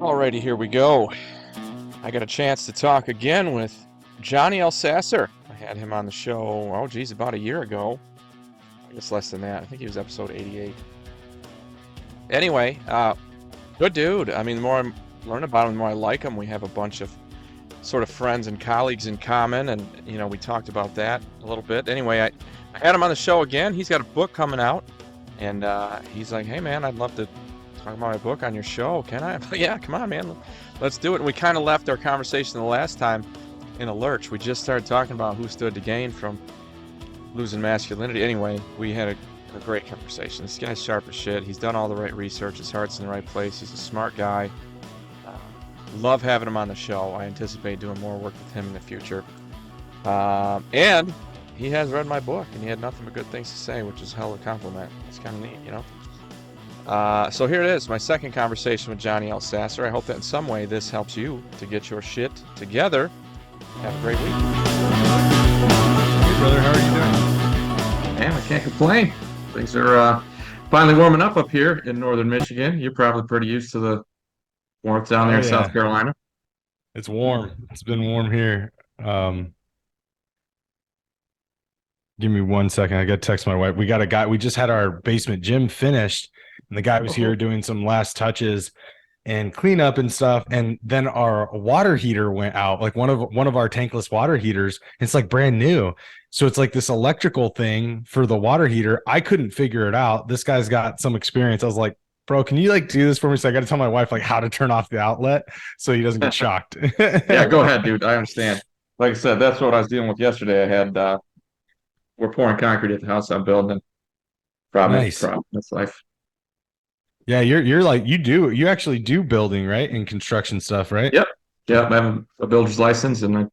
Alrighty, here we go. I got a chance to talk again with Johnny Elsasser. I had him on the show, oh geez, about a year ago. I guess less than that. I think he was episode 88. Anyway, good dude. I mean, the more I learn about him, the more I like him. We have a bunch of sort of friends and colleagues in common, and we talked about that a little bit. Anyway, I had him on the show again. He's got a book coming out, and he's like, hey man, I'd love to talk about my book on your show. Can I? Like, yeah, come on, man. Let's do it. And we kind of left our conversation the last time in a lurch. We just started talking about who stood to gain from losing masculinity. Anyway, we had a great conversation. This guy's sharp as shit. He's done all the right research. His heart's in the right place. He's a smart guy. Love having him on the show. I anticipate doing more work with him in the future. And he has read my book, and he had nothing but good things to say, which is hell of a compliment. It's kind of neat, So here it is, my second conversation with Johnny Elsasser. I hope that in some way this helps you to get your shit together. Have a great week. Hey, brother, how are you doing? Man, I can't complain. Things are finally warming up here in northern Michigan. You're probably pretty used to the warmth down there in South Carolina. It's warm. It's been warm here. Give me 1 second. I got to text my wife. We got a guy. We just had our basement gym finished, and the guy was here doing some last touches and cleanup and stuff. And then our water heater went out, like one of our tankless water heaters. It's like brand new. So it's like this electrical thing for the water heater. I couldn't figure it out. This guy's got some experience. I was like, bro, can you like do this for me? So I got to tell my wife like how to turn off the outlet so he doesn't get shocked. Yeah, go ahead, dude. I understand. Like I said, that's what I was dealing with yesterday. I had we're pouring concrete at the house I'm building. Nice. That's life. Yeah, you're like you actually do building, right? And construction stuff, right? Yep. I have a builder's license and I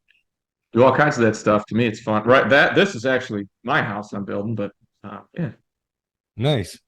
do all kinds of that stuff. To me, it's fun. Right. This is actually my house I'm building, but yeah. Nice.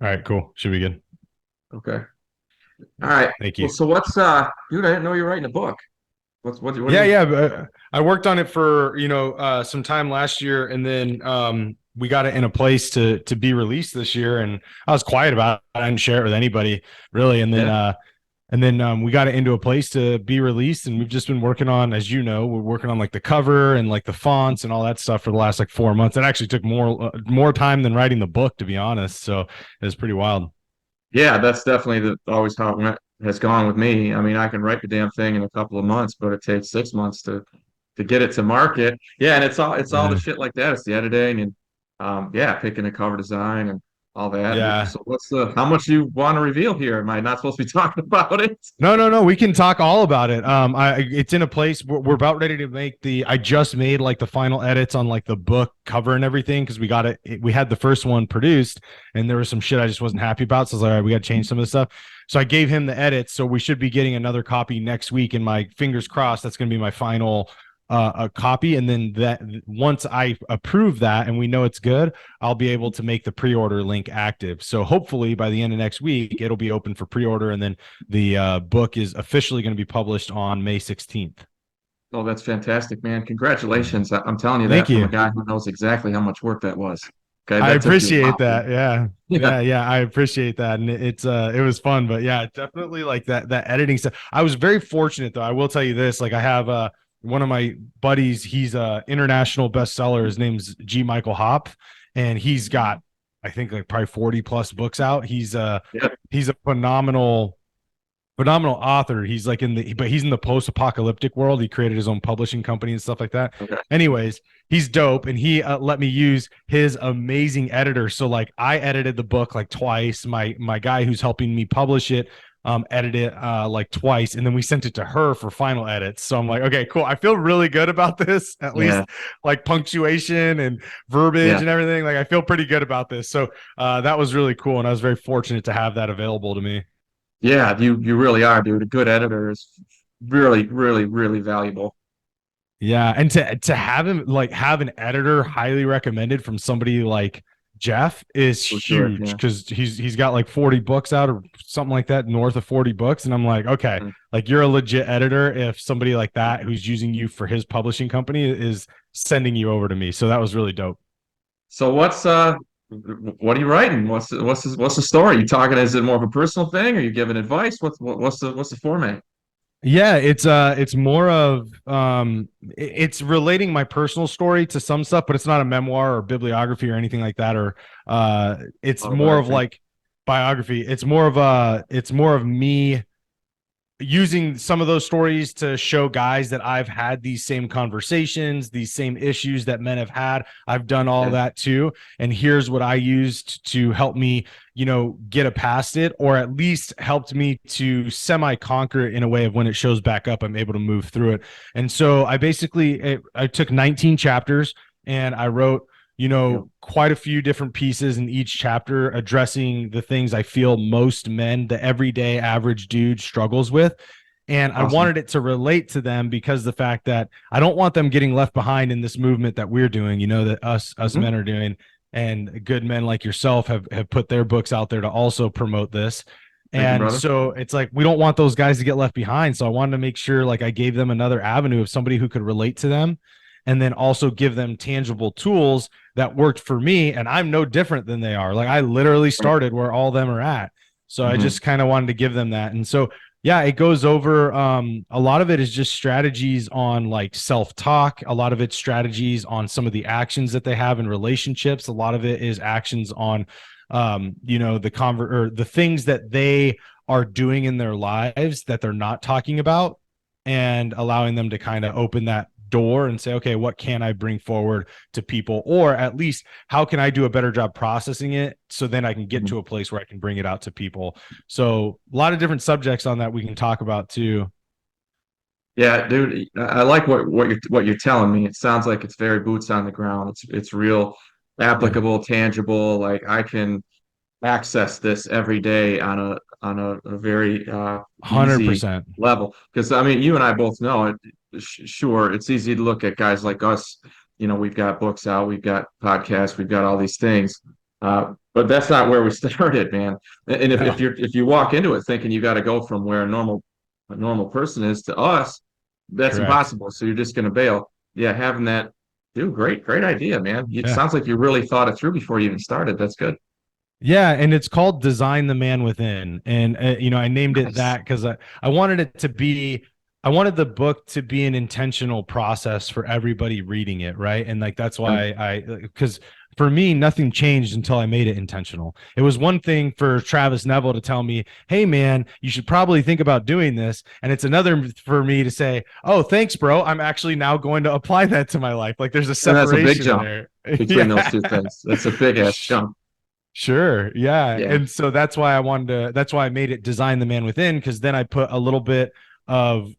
All right, cool. Should be good. Okay. All right. Thank you. Well, so what's dude, I didn't know you were writing a book. What Yeah. I worked on it for, some time last year, and then we got it in a place to be released this year, and I was quiet about it. I didn't share it with anybody really. And then we got it into a place to be released, and we've just been working on, as you know, we're working on like the cover and like the fonts and all that stuff for the last like 4 months. It actually took more time than writing the book, to be honest. So it was pretty wild. Yeah, that's definitely always how it has gone with me. I mean, I can write the damn thing in a couple of months, but it takes 6 months to get it to market. Yeah, and it's all the shit like that. It's the editing and picking the cover design and all that. Yeah. So how much you want to reveal here? Am I not supposed to be talking about it? No. We can talk all about it. It's in a place we're about ready to make I just made like the final edits on like the book cover and everything, because we had the first one produced and there was some shit I just wasn't happy about. So I was like, all right, we got to change some of the stuff. So I gave him the edits. So we should be getting another copy next week, and my fingers crossed that's going to be my final a copy. And then that once I approve that and we know it's good, I'll be able to make the pre-order link active. So hopefully by the end of next week, it'll be open for pre-order. And then the book is officially going to be published on May 16th. Oh, that's fantastic, man. Congratulations. I'm telling you that from a guy who knows exactly how much work that was. Okay, I appreciate that. Yeah. I appreciate that. And it was fun, but yeah, definitely like that editing stuff. I was very fortunate though. I will tell you this, like I have one of my buddies, he's a international bestseller. His name's G. Michael Hop, and he's got, I think, like probably 40 plus books out. He's a phenomenal author. He's like he's in the post-apocalyptic world. He created his own publishing company and stuff like that. Okay. Anyways, he's dope, and he let me use his amazing editor. So like I edited the book like twice. My guy who's helping me publish it edited it like twice, and then we sent it to her for final edits. So I'm like, okay, cool. I feel really good about this, at least like punctuation and verbiage and everything. Like I feel pretty good about this. So that was really cool, and I was very fortunate to have that available to me. Yeah, you really are, dude. A good editor is really, really, really valuable. Yeah, and to have him like have an editor highly recommended from somebody like Jeff is For sure. huge Yeah. because he's got like 40 books out or something like that, north of 40 books. And I'm like, okay, Mhm. like you're a legit editor if somebody like that who's using you for his publishing company is sending you over to me. So that was really dope. So what are you writing? What's the story? You talking? Is it more of a personal thing? Are you giving advice? What's the format? Yeah, it's more of it's relating my personal story to some stuff, but it's not a memoir or bibliography or anything like that. Or it's more of Autobiography. like biography. It's more of me using some of those stories to show guys that I've had these same conversations, these same issues that men have had. I've done all Yeah. that too. And here's what I used to help me, get it past it, or at least helped me to semi conquer it in a way of when it shows back up, I'm able to move through it. And so I took 19 chapters and I wrote, Yeah. quite a few different pieces in each chapter addressing the things I feel most men, the everyday average dude, struggles with. And I Awesome. wanted it to relate to them because the fact that I don't want them getting left behind in this movement that we're doing, that us Mhm. men are doing, and good men like yourself have put their books out there to also promote this. Thank you, And brother. so it's like we don't want those guys to get left behind. So I wanted to make sure like I gave them another avenue of somebody who could relate to them and then also give them tangible tools that worked for me. And I'm no different than they are. Like I literally Right. started where all them are at. So I Mhm. just kind of wanted to give them that. And so yeah, it goes over a lot of it is just strategies on like self-talk. A lot of it's strategies on some of the actions that they have in relationships. A lot of it is actions on the things that they are doing in their lives that they're not talking about, and allowing them to kind of open that door and say, okay, what can I bring forward to people? Or at least how can I do a better job processing it so then I can get Mhm. to a place where I can bring it out to people. So a lot of different subjects on that we can talk about too. Yeah, dude, I like what you're telling me. It sounds like it's very boots on the ground. It's real Yeah. applicable, tangible. Like I can access this every day on a very easy 100%. level. Because I mean, you and I both know it. Sure, it's easy to look at guys like us. We've got books out, we've got podcasts, we've got all these things. But that's not where we started, man. And if No, you walk into it thinking you got to go from where a normal person is to us, that's correct. impossible. So you're just going to bail. Yeah, having that, dude, great idea, man. It Yeah. sounds like you really thought it through before you even started. That's good. Yeah, and it's called Design the Man Within. And I named it Nice. that because I wanted it to be I wanted the book to be an intentional process for everybody reading it, right? And like that's Yeah. why because for me nothing changed until I made it intentional. It was one thing for Travis Neville to tell me, "Hey man, you should probably think about doing this." And it's another for me to say, "Oh, thanks, bro. I'm actually now going to apply that to my life." Like there's a And that's a big separation jump there. between those Yeah. two things. That's a big ass jump. Sure. Yeah. Yeah. And so that's why I made it Design the Man Within, because then I put a little bit of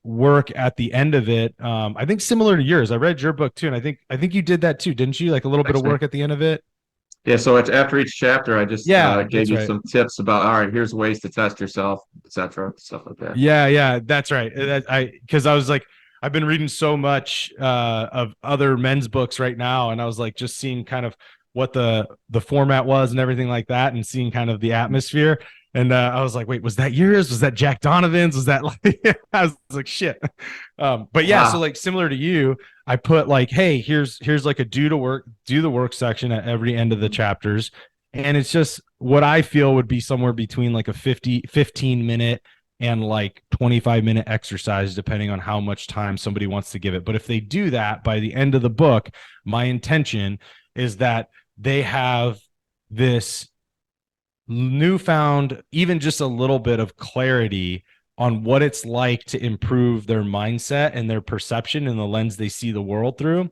work at the end of it. I think similar to yours. I read your book too, and I think you did that too, didn't you? Like a little bit Thanks, of man. work at the end of it. Yeah. So it's after each chapter, I just Yeah, gave that's you right. some tips about, all right, here's ways to test yourself, etc., stuff like that. Yeah, yeah, that's right. Because I was like, I've been reading so much of other men's books right now, and I was like, just seeing kind of what the format was and everything like that, and seeing kind of the atmosphere. And I was like, wait, was that yours? Was that Jack Donovan's? Was that like? I was like, shit. But yeah, so Wow. like similar to you, I put like, hey, here's like a do the work section at every end of the chapters, and it's just what I feel would be somewhere between like a 15 minute and like 25-minute exercise, depending on how much time somebody wants to give it. But if they do that by the end of the book, my intention is that they have this newfound, even just a little bit of clarity on what it's like to improve their mindset and their perception and the lens they see the world through,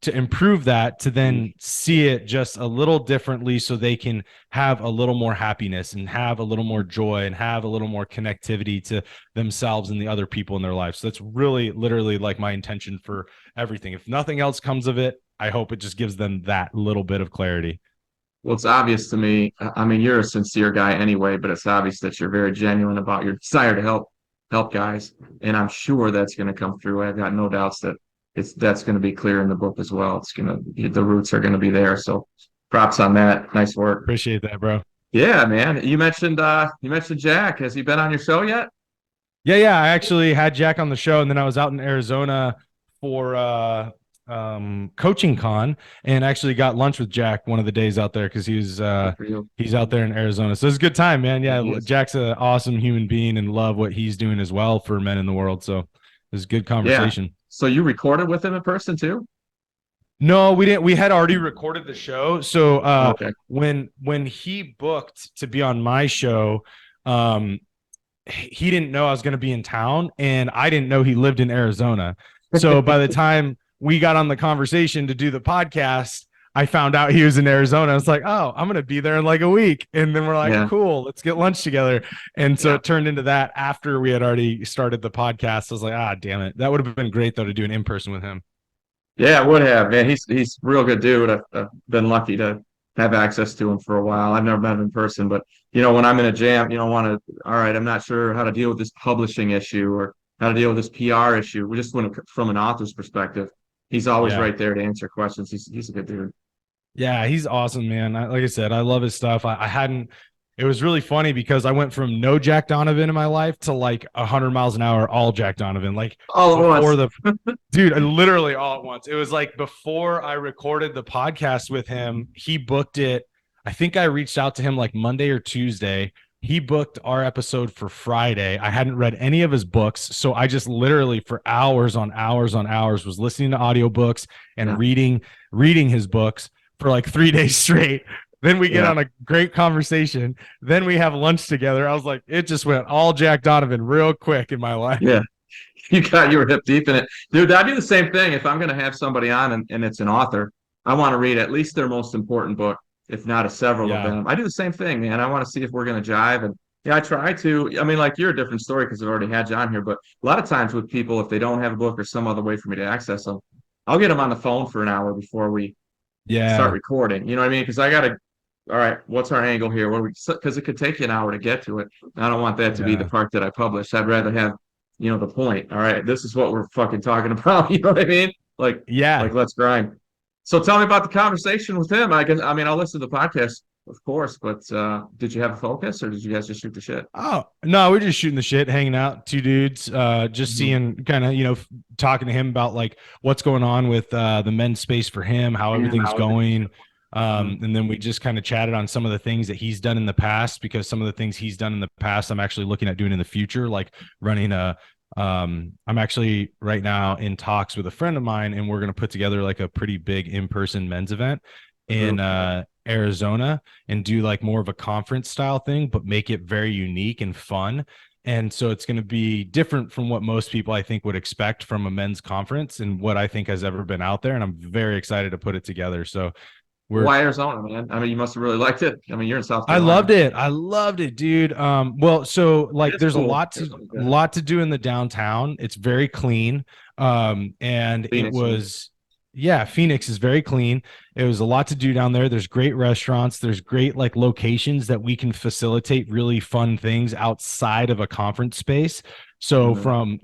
to improve that, to then see it just a little differently so they can have a little more happiness and have a little more joy and have a little more connectivity to themselves and the other people in their lives. So that's really literally like my intention for everything. If nothing else comes of it, I hope it just gives them that little bit of clarity. Well, it's obvious to me. I mean, you're a sincere guy anyway, but it's obvious that you're very genuine about your desire to help guys, and I'm sure that's going to come through. I've got no doubts that that's going to be clear in the book as well. It's going to the roots are going to be there. So, props on that. Nice work. Appreciate that, bro. Yeah, man. You mentioned Jack. Has he been on your show yet? Yeah. I actually had Jack on the show, and then I was out in Arizona for coaching con, and actually got lunch with Jack one of the days out there because Good for you. he's out there in Arizona. So it's a good time, man. He Yeah, is. Jack's an awesome human being and love what he's doing as well for men in the world. So it was a good Yeah. conversation. So you recorded with him in person too? No, we didn't. We had already recorded the show. So Okay. when he booked to be on my show, um, he didn't know I was going to be in town, and I didn't know he lived in Arizona. So by the time we got on the conversation to do the podcast, I found out he was in Arizona. I was like, oh, I'm going to be there in like a week. And then we're like, Yeah. cool, let's get lunch together. And so Yeah. it turned into that after we had already started the podcast. I was like, damn it. That would have been great though, to do an in-person with him. Yeah, I would have, man. He's a real good dude. I've been lucky to have access to him for a while. I've never met him in person, but when I'm in a jam, want to, all right, I'm not sure how to deal with this publishing issue or how to deal with this PR issue. We just went from an author's perspective. He's always Yeah. right there to answer questions. He's a good dude. Yeah, he's awesome, man. Like I said, I love his stuff. I hadn't. It was really funny because I went from no Jack Donovan in my life to like 100 miles an hour, all Jack Donovan. Like All at before once. dude, literally all at once. It was like before I recorded the podcast with him, he booked it. I think I reached out to him like Monday or Tuesday. He booked our episode for Friday. I hadn't read any of his books, so I just literally for hours on hours on hours was listening to audiobooks and Yeah. reading his books for like 3 days straight. Then we get Yeah. on a great conversation. Then we have lunch together. I was like, it just went all Jack Donovan real quick in my life. Yeah. You were hip deep in it. Dude, I do the same thing. If I'm going to have somebody on and it's an author, I want to read at least their most important book, if not several of Yeah. them. I do the same thing, man. I want to see if we're going to jive. And yeah, I try to. I mean, like you're a different story because I've already had John here. But a lot of times with people, if they don't have a book or some other way for me to access them, I'll get them on the phone for an hour before we start Yeah. recording. You know what I mean? Because I got to, all right, what's our angle here? What because it could take you an hour to get to it. I don't want that to be the Yeah. part that I publish. I'd rather have, the point. All right, this is what we're fucking talking about. You know what I mean? Like, Yeah. let's grind. So tell me about the conversation with him. I mean, I'll listen to the podcast, of course, but did you have a focus or did you guys just shoot the shit? Oh, no, we're just shooting the shit, hanging out, two dudes, just Mhm. seeing kind of, talking to him about like what's going on with the men's space for him, how everything's going. And then we just kind of chatted on some of the things that he's done in the past, because some of the things he's done in the past, I'm actually looking at doing in the future, like running I'm actually right now in talks with a friend of mine, and we're going to put together like a pretty big in-person men's event in Arizona and do like more of a conference style thing, but make it very unique and fun. And so it's going to be different from what most people I think would expect from a men's conference and what I think has ever been out there. And I'm very excited to put it together. So Why Arizona, man? I mean, you must have really liked it. I mean, you're in South I Carolina. loved it. I loved it, dude. Well, so like It's there's cool. a lot to do in the downtown. It's very clean. And Phoenix, Phoenix is very clean. It was a lot to do down there. There's great restaurants. There's great like locations that we can facilitate really fun things outside of a conference space. So from,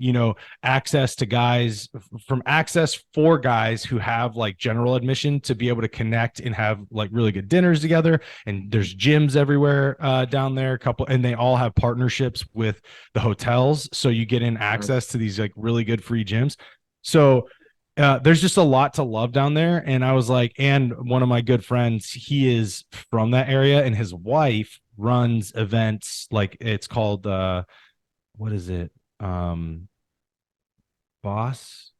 access to guys, from access for guys who have like general admission to be able to connect and have like really good dinners together. And there's gyms everywhere down there, and they all have partnerships with the hotels. So you get in access to these like really good free gyms. So there's just a lot to love down there. And I was like, and one of my good friends, he is from that area, and his wife runs events like it's called, what is it? Boss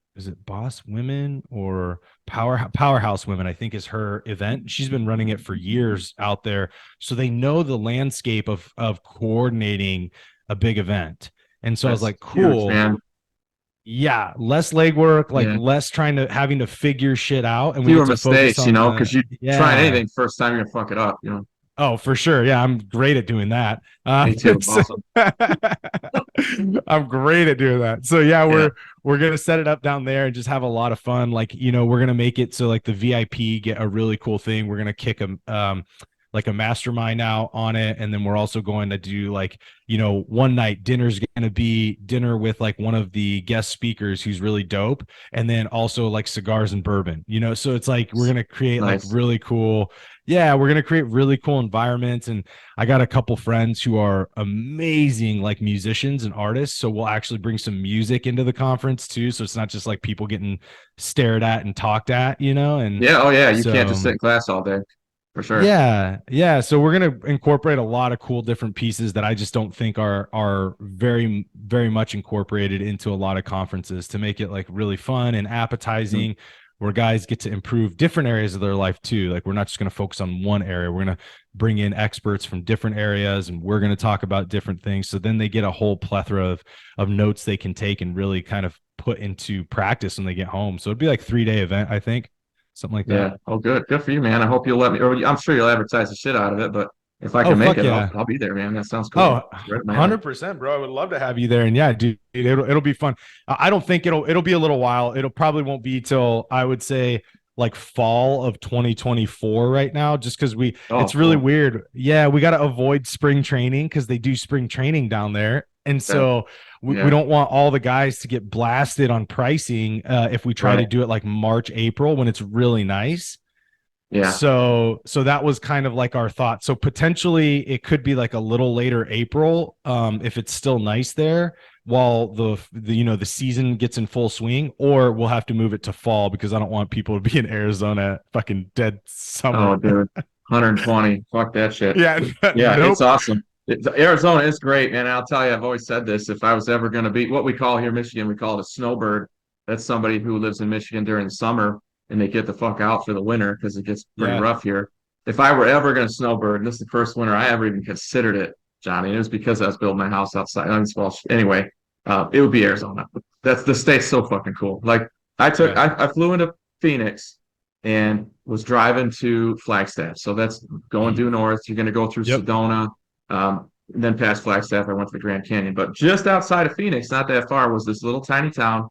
Women or Powerhouse Women, I think is her event. She's been running it for years out there. So they know the landscape of coordinating a big event. And so I was like, cool. Huge, man. Yeah, less legwork, like Yeah. less having to figure shit out. And Fewer get to focus mistakes, on because you try anything first time, you're gonna fuck it up, Oh, for sure. Yeah, I'm great at doing that. Me too. So- I'm great at doing that. So yeah, we're gonna set it up down there and just have a lot of fun. Like, we're gonna make it so like the VIP get a really cool thing. We're gonna kick like a mastermind now on it. And then we're also going to do like, one night dinner's going to be dinner with like one of the guest speakers who's really dope. And then also like cigars and bourbon, so it's like, we're going to create like Nice. really cool. Yeah. We're going to create really cool environments. And I got a couple friends who are amazing, like musicians and artists. So we'll actually bring some music into the conference too. So it's not just like people getting stared at and talked at, and Yeah. Oh yeah. You can't just so sit in class all day, for sure. yeah. So we're gonna incorporate a lot of cool different pieces that I just don't think are very very much incorporated into a lot of conferences to make it like really fun and Mhm. appetizing, where guys get to improve different areas of their life too. Like we're not just gonna focus on one area. We're gonna bring in experts from different areas, and we're gonna talk about different things. So then they get a whole plethora of notes they can take and really kind of put into practice when they get home. So it'd be like 3-day event, I think, something like that. Yeah. Oh, good. Good for you, man. I hope you'll let me, or I'm sure you'll advertise the shit out of it, but if I Oh can make fuck it, yeah. I'll be there, man. That sounds cool. Oh, It's right up my alley. 100%, bro. I would love to have you there. And yeah, dude, it'll be fun. I don't think it'll be a little while. It'll probably won't be till I would say like fall of 2024 right now, just because Oh, it's really cool. weird. Yeah, we got to avoid spring training because they do spring training down there. And Yeah. so we Yeah. don't want all the guys to get blasted on pricing if we try to Right. do it like March, April when it's really nice. Yeah. So that was kind of like our thought. So potentially it could be like a little later April, if it's still nice there while the season gets in full swing, or we'll have to move it to fall because I don't want people to be in Arizona fucking dead Oh, summer. dude. 120. Fuck that shit. Yeah, Yeah, it's nope. awesome. Arizona is great, man. I'll tell you, I've always said this. If I was ever going to be what we call here in Michigan, we call it a snowbird. That's somebody who lives in Michigan during the summer and they get the fuck out for the winter because it gets pretty Yeah. rough here. If I were ever going to snowbird, and this is the first winter I ever even considered it, Johnny, and it was because I was building my house outside. Well, anyway, it would be Arizona. That's the state's so fucking cool. Like Yeah. I flew into Phoenix and was driving to Flagstaff. So that's going due north. You're going to go through Yep. Sedona, then past Flagstaff. I went to the Grand Canyon. But just outside of Phoenix, not that far, was this little tiny town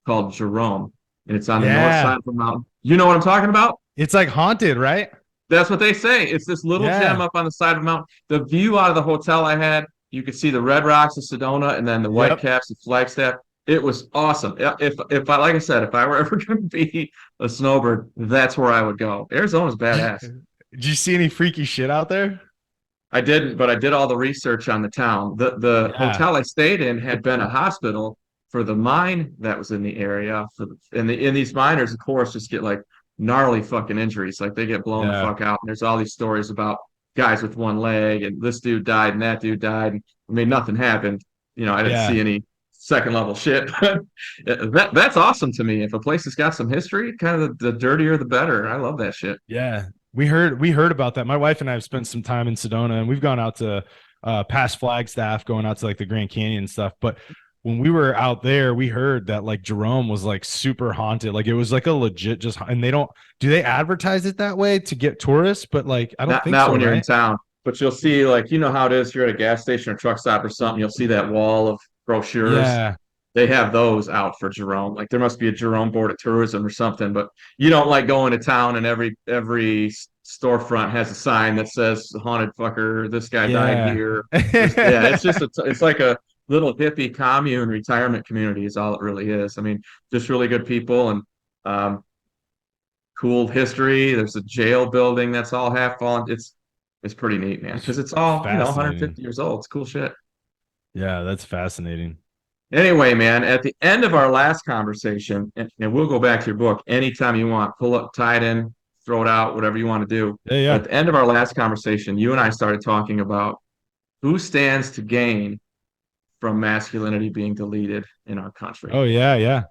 called Jerome. And it's on the north Yeah. side of the mountain. You know what I'm talking about? It's like haunted, right? That's what they say. It's this little gem Yeah. up on the side of the mountain. The view out of the hotel I had, you could see the red rocks of Sedona and then the white Yep. caps of Flagstaff. It was awesome. If I like I said, if I were ever going to be a snowbird, that's where I would go. Arizona's badass. Did you see any freaky shit out there? I didn't, but I did all the research on the town. The Yeah. hotel I stayed in had been a hospital for the mine that was in the area. And these miners, of course, just get like gnarly fucking injuries. Like they get blown the Yeah. fuck out. And there's all these stories about guys with one leg, and this dude died and that dude died. And, I mean, nothing happened. I didn't see Yeah. any second level shit. But that's awesome to me. If a place has got some history, kind of the dirtier the better. I love that shit. Yeah, we heard about that. My wife and I have spent some time in Sedona, and we've gone out to past Flagstaff, going out to like the Grand Canyon and stuff. But when we were out there, we heard that like Jerome was like super haunted. Like it was like a legit just, and they don't do they advertise it that way to get tourists? But like I don't Not think not so, when you're in right? town, but you'll see like how it is. You're at a gas station or truck stop or something. You'll see that wall of brochures. Yeah, They have those out for Jerome. Like there must be a Jerome Board of Tourism or something. But you don't like going to town and every storefront has a sign that says "haunted fucker." This guy died yeah, here. Yeah, it's just it's like a little hippie commune retirement community is all it really is. I mean, just really good people and um, cool history. There's a jail building that's all half fallen. It's pretty neat, man, that's because it's all fascinating. 150 years old. It's cool shit. Yeah, that's fascinating. Anyway, man, at the end of our last conversation, and we'll go back to your book anytime you want. Pull up, tie it in, throw it out, whatever you want to do. Yeah, But yeah. at the end of our last conversation, you and I started talking about who stands to gain from masculinity being deleted in our country. Oh yeah, yeah,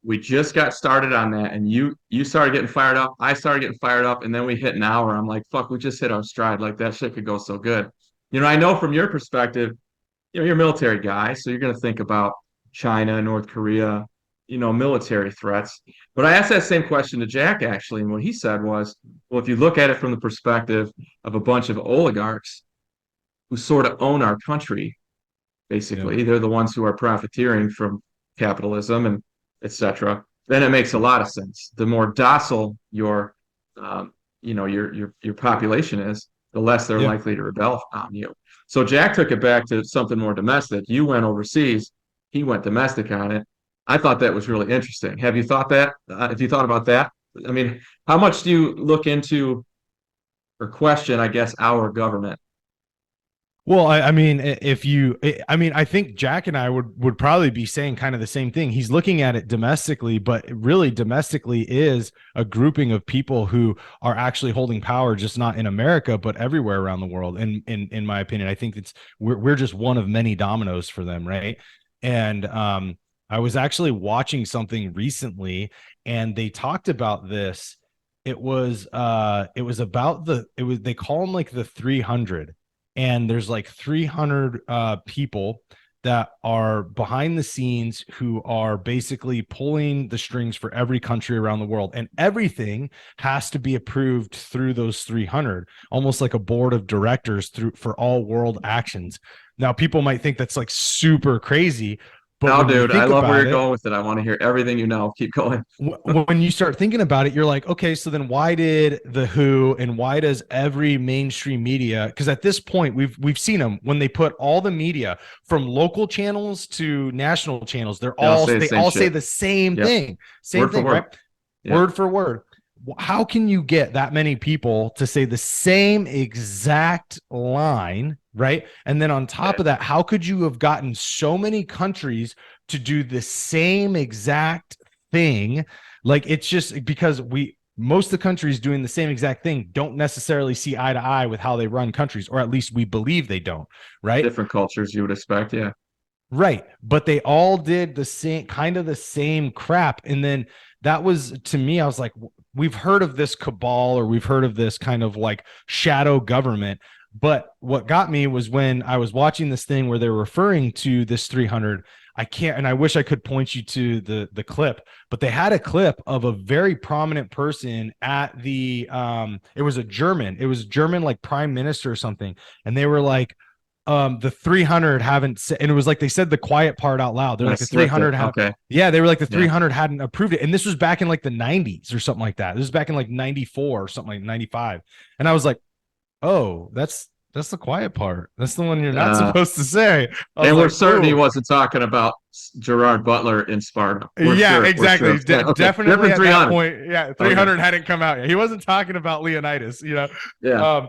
We just got started on that, and you started getting fired up. I started getting fired up, and then we hit an hour. I'm like, fuck, we just hit our stride. Like that shit could go so good. I know from your perspective, you're a military guy, so you're going to think about China, North Korea, military threats. But I asked that same question to Jack actually, and what he said was, well, if you look at it from the perspective of a bunch of oligarchs who sort of own our country, yeah, basically, they're the ones who are profiteering from capitalism and etc. Then it makes a lot of sense. The more docile your, your population is, the less they're Yeah. likely to rebel on you. So Jack took it back to something more domestic. You went overseas, he went domestic on it. I thought that was really interesting. Have you thought that? Have you thought about that? I mean, how much do you look into or question, I guess, our government? Well, I mean, if you, I mean, I think Jack and I would probably be saying kind of the same thing. He's looking at it domestically, but really domestically is a grouping of people who are actually holding power, just not in America, but everywhere around the world. And in my opinion, I think we're just one of many dominoes for them, right? And I was actually watching something recently, and they talked about this. It was about they call them like the 300, and there's like 300 people that are behind the scenes who are basically pulling the strings for every country around the world, and everything has to be approved through those 300, almost like a board of directors through for all world actions. Now people might think that's like super crazy, but No, when you dude, I think love where about you're it, going with it. I want to hear everything you know. Keep going. when you start thinking about it, you're like, okay, so then why did the WHO and why does every mainstream media? Because at this point, we've seen them when they put all the media from local channels to national channels. They all say the same Yep. thing, Word for word. right? Yep. Word for word. How can you get that many people to say the same exact line, right? And then on top of that, how could you have gotten so many countries to do the same exact thing? Like, it's just because most of the countries doing the same exact thing don't necessarily see eye to eye with how they run countries, or at least we believe they don't, right? Different cultures you would expect, yeah. Right. But they all did the same crap. And then that was, to me, I was like, we've heard of this cabal, or we've heard of this kind of like shadow government. But what got me was when I was watching this thing where they're referring to this 300. I can't, and I wish I could point you to the clip, but they had a clip of a very prominent person at the it was German like prime minister or something, and they were like, the 300 haven't said, and it was like they said the quiet part out loud. They're like, the 300 have, okay. Yeah, they were like, the 300 hadn't approved it, and this was back in like the 90s or something like that. This was back in like 94 or something, like 95. And I was like, oh, that's the quiet part. That's the one you're not supposed to say. And we're certain he wasn't talking about Gerard Butler in Sparta. Exactly. Definitely at that point. Yeah, 300 hadn't come out yet. He wasn't talking about Leonidas, Yeah.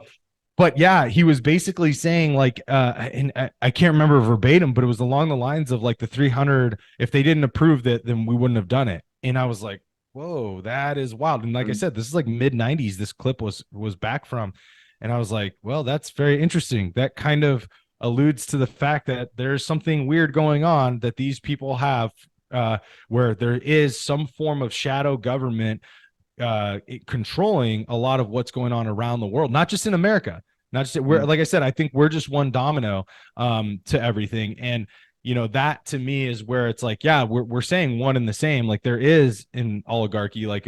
But yeah, he was basically saying like, and I can't remember verbatim, but it was along the lines of like, the 300, if they didn't approve that, then we wouldn't have done it. And I was like, whoa, that is wild. And like I said, this is like mid 90s. This clip was back from, and I was like, well, that's very interesting. That kind of alludes to the fact that there's something weird going on that these people have, where there is some form of shadow government controlling a lot of what's going on around the world, not just in America. Not just we're like I said, I think we're just one domino to everything. And that to me is where it's like, yeah, we're saying one and the same. Like there is an oligarchy, like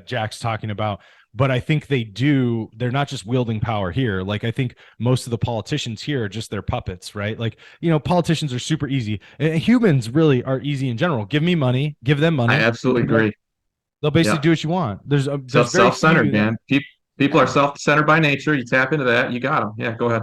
Jack's talking about, but I think they're not just wielding power here. Like I think most of the politicians here are just their puppets, right? Like, politicians are super easy. And humans really are easy in general. Give me money, give them money. I absolutely agree. They'll basically do what you want. There's self-centered, man. People are self-centered by nature. You tap into that, you got them. Yeah, go ahead.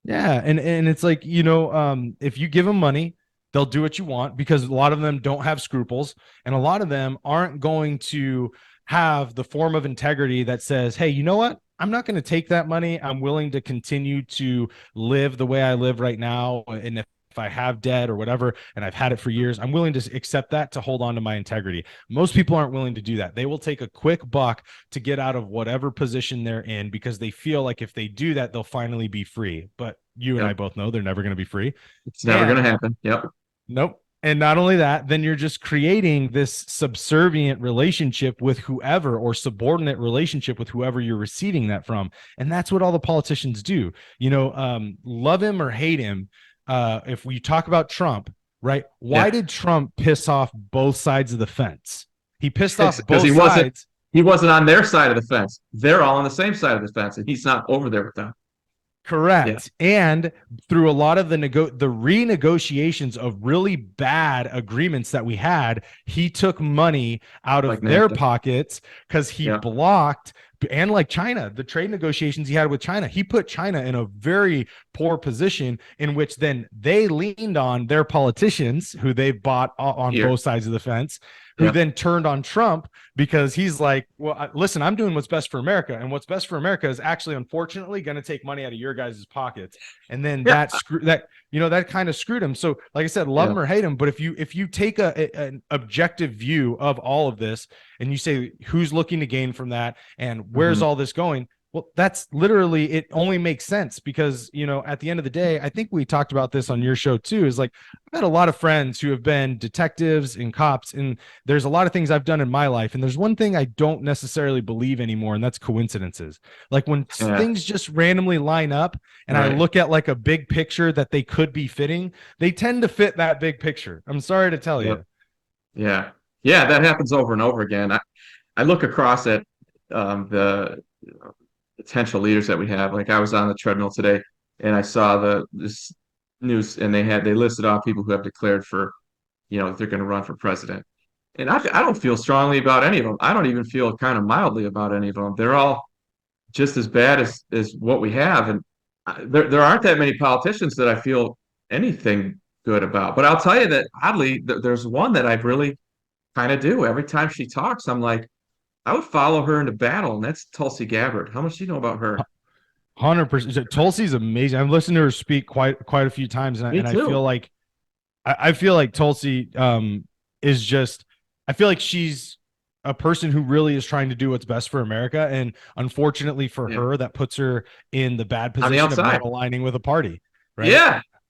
Yeah, and it's like, if you give them money, they'll do what you want, because a lot of them don't have scruples, and a lot of them aren't going to have the form of integrity that says, hey, you know what? I'm not going to take that money. I'm willing to continue to live the way I live right now. And if I have debt or whatever, and I've had it for years, I'm willing to accept that to hold on to my integrity. Most people aren't willing to do that. They will take a quick buck to get out of whatever position they're in, because they feel like if they do that, they'll finally be free. But you and I both know they're never going to be free. It's never going to happen. Yep. Nope. And not only that, then you're just creating this subservient relationship with whoever, or subordinate relationship with whoever you're receiving that from. And that's what all the politicians do. Love him or hate him. If we talk about Trump, right? Why did Trump piss off both sides of the fence? He pissed off both sides. He wasn't on their side of the fence. They're all on the same side of the fence, and he's not over there with them. Correct. Yeah. And through a lot of the renegotiations of really bad agreements that we had, he took money out of their pockets, because he blocked and like China, the trade negotiations he had with China, he put China in a very poor position in which then they leaned on their politicians who they bought on both sides of the fence, who then turned on Trump because he's like, well, listen, I'm doing what's best for America. And what's best for America is actually, unfortunately, going to take money out of your guys' pockets. And then that kind of screwed him. So like I said, love him or hate him. But if you take an objective view of all of this and you say, who's looking to gain from that and where's all this going? Well, that's literally, it only makes sense because, at the end of the day, I think we talked about this on your show too, is like, I've had a lot of friends who have been detectives and cops, and there's a lot of things I've done in my life. And there's one thing I don't necessarily believe anymore, and that's coincidences. Like when things just randomly line up and I look at like a big picture that they could be fitting, they tend to fit that big picture. I'm sorry to tell you. Yeah. Yeah. That happens over and over again. I look across at the potential leaders that we have. Like I was on the treadmill today and I saw this news and they listed off people who have declared for, they're going to run for president. And I don't feel strongly about any of them. I don't even feel kind of mildly about any of them. They're all just as bad as what we have. And there aren't that many politicians that I feel anything good about. But I'll tell you that oddly, there's one that I really kind of do. Every time she talks, I'm like, I would follow her into battle, and that's Tulsi Gabbard. How much do you know about her? 100%. Tulsi's amazing. I've listened to her speak quite a few times, and I feel like I feel like Tulsi is just. I feel like she's a person who really is trying to do what's best for America, and unfortunately for her, that puts her in the bad position of not aligning with a party. Right?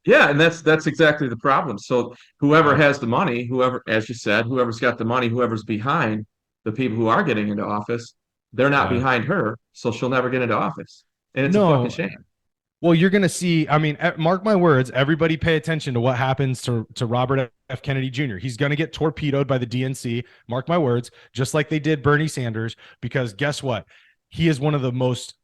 Yeah, and that's exactly the problem. So whoever has the money, whoever, as you said, whoever's got the money, whoever's behind the people who are getting into office, they're not behind her, so she'll never get into office. And it's a fucking shame. Well, you're going to see, I mean, mark my words, everybody pay attention to what happens to Robert F. Kennedy Jr. He's going to get torpedoed by the DNC, mark my words, just like they did Bernie Sanders, because guess what? He is one of the most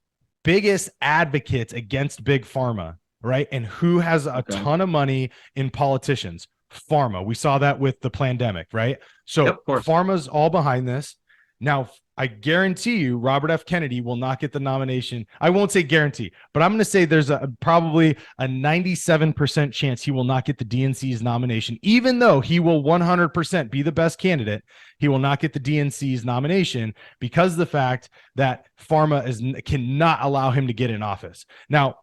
biggest advocates against big pharma, right? And who has a ton of money in politicians? Pharma. We saw that with the pandemic, right? So pharma's all behind this. Now, I guarantee you Robert F. Kennedy will not get the nomination. I won't say guarantee, but I'm going to say there's probably a 97% chance he will not get the DNC's nomination, even though he will 100% be the best candidate. He will not get the DNC's nomination because of the fact that pharma cannot allow him to get in office. Now,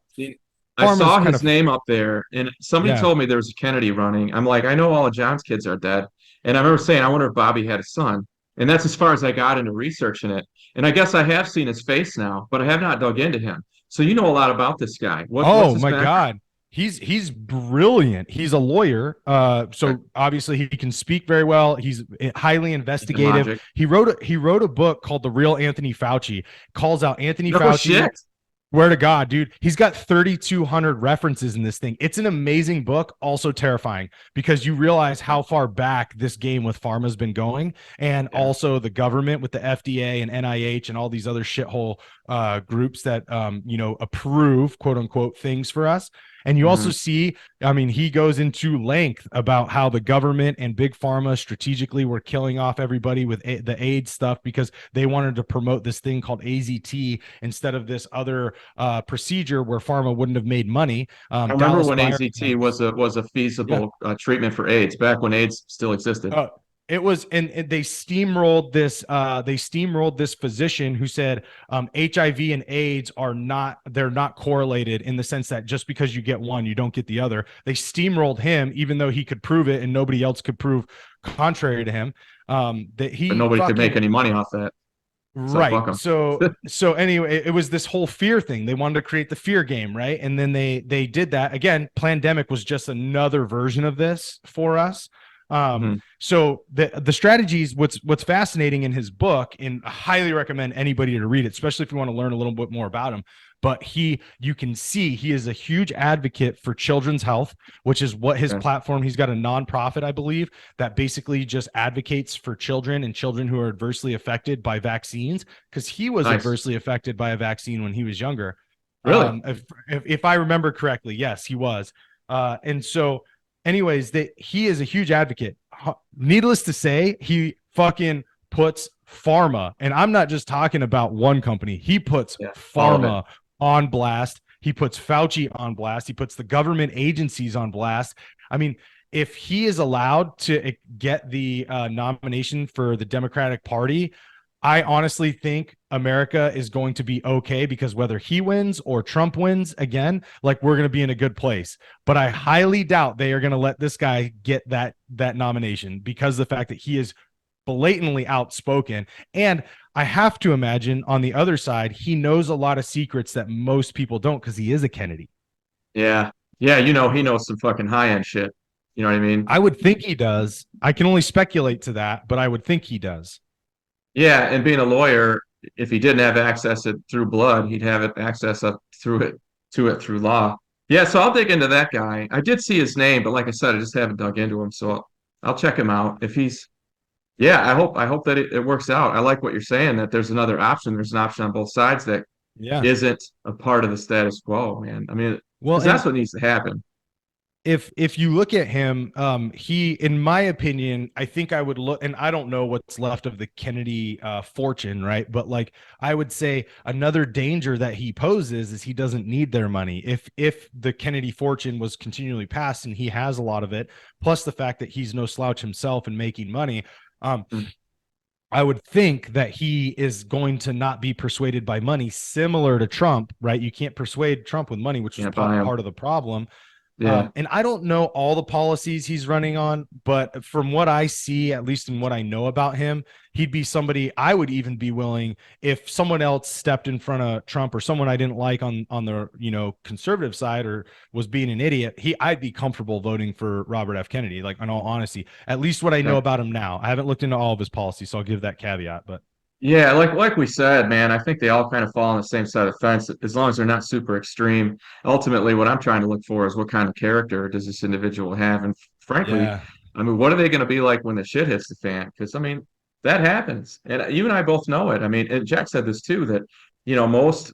I saw his name up there, and somebody told me there was a Kennedy running. I'm like, I know all of John's kids are dead. And I remember saying, I wonder if Bobby had a son. And that's as far as I got into researching it. And I guess I have seen his face now, but I have not dug into him. So you know a lot about this guy. What's my God. He's brilliant. He's a lawyer. So obviously he can speak very well. He's highly investigative. He wrote a book called The Real Anthony Fauci. Calls out Anthony Fauci. Shit. Swear to God, dude, he's got 3,200 references in this thing. It's an amazing book, also terrifying because you realize how far back this game with pharma has been going, and also the government with the FDA and NIH and all these other shithole groups that approve quote unquote things for us. And you also see, I mean, he goes into length about how the government and big pharma strategically were killing off everybody with the AIDS stuff because they wanted to promote this thing called AZT instead of this other procedure where pharma wouldn't have made money. I remember when AZT was a feasible treatment for AIDS back when AIDS still existed. It was, and they steamrolled this. They steamrolled this physician who said HIV and AIDS they're not correlated in the sense that just because you get one, you don't get the other. They steamrolled him, even though he could prove it, and nobody else could prove contrary to him. But nobody could make any money off that. Right. So anyway, it was this whole fear thing. They wanted to create the fear game, right? And then they did that again. Pandemic was just another version of this for us. So the strategies, what's fascinating in his book, and I highly recommend anybody to read it, especially if you want to learn a little bit more about him. But you can see he is a huge advocate for children's health, which is what his platform. He's got a nonprofit, I believe, that basically just advocates for children and children who are adversely affected by vaccines, because he was adversely affected by a vaccine when he was younger. Really? If I remember correctly, yes, he was. And so anyways, he is a huge advocate. Needless to say, he fucking puts pharma, and I'm not just talking about one company. He puts Yeah, all of it. pharma on blast. He puts Fauci on blast. He puts the government agencies on blast. I mean, if he is allowed to get the nomination for the Democratic Party, I honestly think America is going to be okay, because whether he wins or Trump wins again, like, we're going to be in a good place. But I highly doubt they are going to let this guy get that nomination, because of the fact that he is blatantly outspoken. And I have to imagine on the other side, he knows a lot of secrets that most people don't, because he is a Kennedy. Yeah. Yeah, you know, he knows some fucking high-end shit. You know what I mean? I would think he does. I can only speculate to that, but I would think he does. Yeah, and being a lawyer, if he didn't have access it through blood, he'd have it access up through it to it through law. Yeah, so I'll dig into that guy. I did see his name, but like I said, I just haven't dug into him. So I'll check him out. If he's yeah, I hope that it works out. I like what you're saying, that there's another option. There's an option on both sides that Yeah. isn't a part of the status quo, man. I mean, Well, because and that's what needs to happen. if you look at him, he, in my opinion, I think I would look, and I don't know what's left of the Kennedy fortune, right? But like, I would say another danger that he poses is he doesn't need their money. If the Kennedy fortune was continually passed, and he has a lot of it, plus the fact that he's no slouch himself and making money, Mm. I would think that he is going to not be persuaded by money, similar to Trump, right? You can't persuade Trump with money, which is Can't buy him. part of the problem. Yeah. And I don't know all the policies he's running on, but from what I see, at least in what I know about him, he'd be somebody I would even be willing, if someone else stepped in front of Trump, or someone I didn't like on the, you know, conservative side, or was being an idiot, I'd be comfortable voting for Robert F. Kennedy, like, in all honesty, at least what I know Okay. about him now. I haven't looked into all of his policies, so I'll give that caveat. But Yeah, like we said, man, I think they all kind of fall on the same side of the fence as long as they're not super extreme. Ultimately, what I'm trying to look for is what kind of character does this individual have? And frankly, yeah, I mean, what are they going to be like when the shit hits the fan? Because I mean, that happens, and you and I both know it. I mean, and Jack said this too, that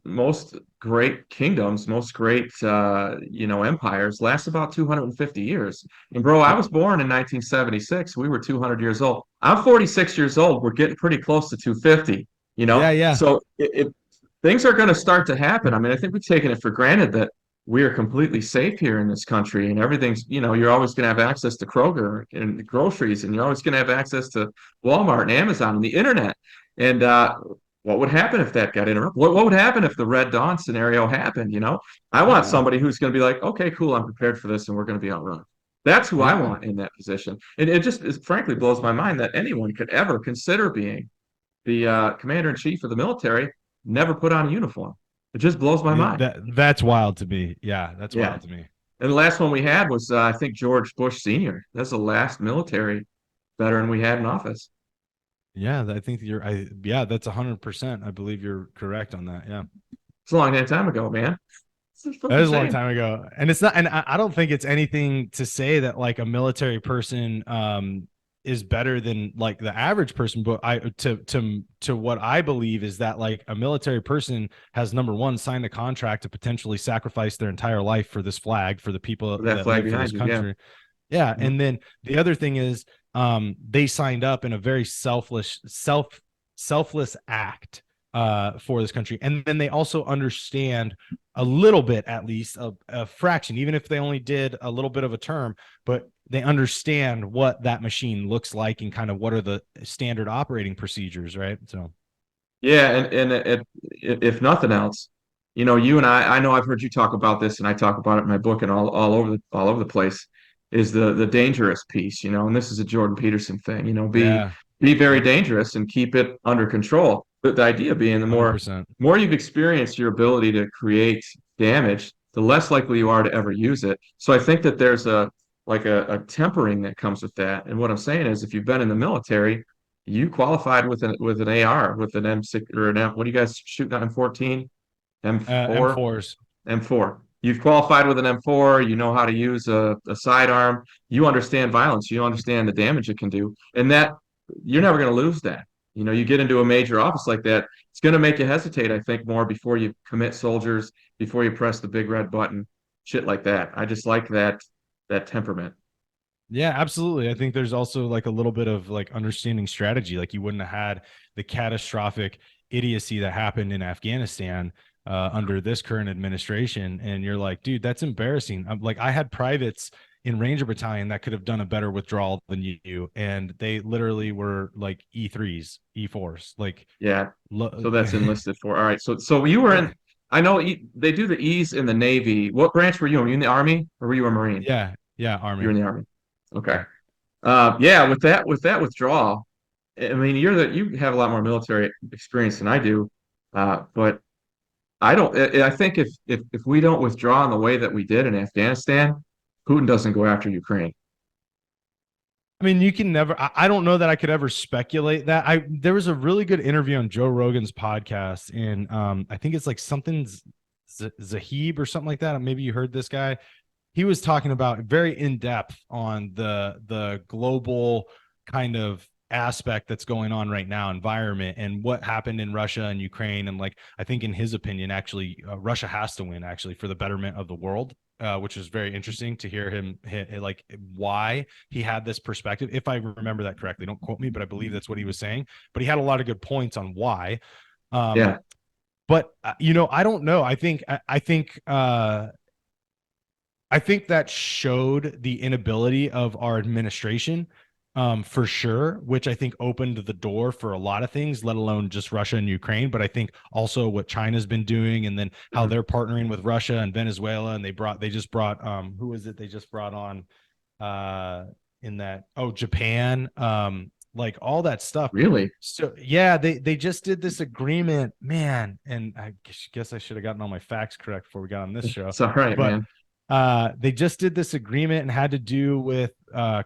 most great kingdoms, most great empires last about 250 years. And bro, I yep, was born in 1976. We were 200 years old. I'm 46 years old. We're getting pretty close to 250, you yeah, know? yeah, So if things are going to start to happen, I mean, I think we've taken it for granted that we are completely safe here in this country, and everything's, you're always going to have access to Kroger and groceries, and you're always going to have access to Walmart and Amazon and the internet. And what would happen if that got interrupted? What would happen if the Red Dawn scenario happened? I want yeah, somebody who's going to be like, okay, cool, I'm prepared for this, and we're going to be outrun. That's who I yeah. want in that position. And it frankly blows my mind that anyone could ever consider being the commander in chief of the military, never put on a uniform. It just blows my mind. That's wild to me. Yeah, that's Yeah. wild to me. And the last one we had was, I think, George Bush Sr. That's the last military veteran we had in office. Yeah, I think yeah, that's 100%. I believe you're correct on that. Yeah. It's a long time ago, man. It's That fucking is a long insane. time ago. And it's not, and I don't think it's anything to say that like a military person is better than like the average person, but to what I believe is that like a military person has, number one, signed a contract to potentially sacrifice their entire life for this flag, for the people With that that flag live for this behind you, yeah. country. Yeah. Mhm. And then the other thing is they signed up in a very selfless act for this country. And then they also understand a little bit, at least a fraction, even if they only did a little bit of a term, but they understand what that machine looks like and kind of what are the standard operating procedures, right? So Yeah, if nothing else, you and I know I've heard you talk about this, and I talk about it in my book and all over the place, is the dangerous piece, and this is a Jordan Peterson thing, yeah, be very yep, dangerous and keep it under control. But the idea being, the more 100%. more you've experienced your ability to create damage, the less likely you are to ever use it. So I think that there's a tempering that comes with that. And what I'm saying is, if you've been in the military, you qualified with an AR, with an M6 or an M. What do you guys shoot on M14? M4? M4s. M4. You've qualified with an M4. You know how to use a sidearm. You understand violence. You understand the damage it can do, and that you're never going to lose that. You get into a major office like that, it's going to make you hesitate, I think, more before you commit soldiers, before you press the big red button, shit like that. I just like that temperament. Yeah, absolutely. I think there's also like a little bit of like understanding strategy. Like you wouldn't have had the catastrophic idiocy that happened in Afghanistan under this current administration. And you're like, dude, that's embarrassing. I'm like, I had privates in Ranger Battalion that could have done a better withdrawal than you, and they literally were like E3s, E4s. Like, Yeah. lo- So that's enlisted for. All right. So you were in. yeah, I know they do the E's in the Navy. What branch were you in? Were you in the Army or were you a Marine? yeah, You're Army. in the Army. Okay. Yeah. Yeah. With that withdrawal, I mean, you have a lot more military experience than I do. But I don't. I think if we don't withdraw in the way that we did in Afghanistan, Putin doesn't go after Ukraine. I mean, you can never. I don't know that I could ever speculate that. There was a really good interview on Joe Rogan's podcast, and I think it's like something Zahib or something like that. Maybe you heard this guy. He was talking about very in depth on the global kind of aspect that's going on right now, environment, and what happened in Russia and Ukraine. And like, I think in his opinion, actually, Russia has to win actually for the betterment of the world. Which is very interesting to hear him like why he had this perspective. If I remember that correctly, don't quote me, but I believe that's what he was saying. But he had a lot of good points on why. Yeah. But I don't know. I think that showed the inability of our administration, for sure, which I think opened the door for a lot of things, let alone just Russia and Ukraine. But I think also what China's been doing, and then how Mhm. they're partnering with Russia and Venezuela, and they just brought who is it they just brought on in that Japan, like all that stuff. Really? So yeah, they just did this agreement, man, and I guess I should have gotten all my facts correct before we got on this show, It's all right, but man. they just did this agreement and had to do with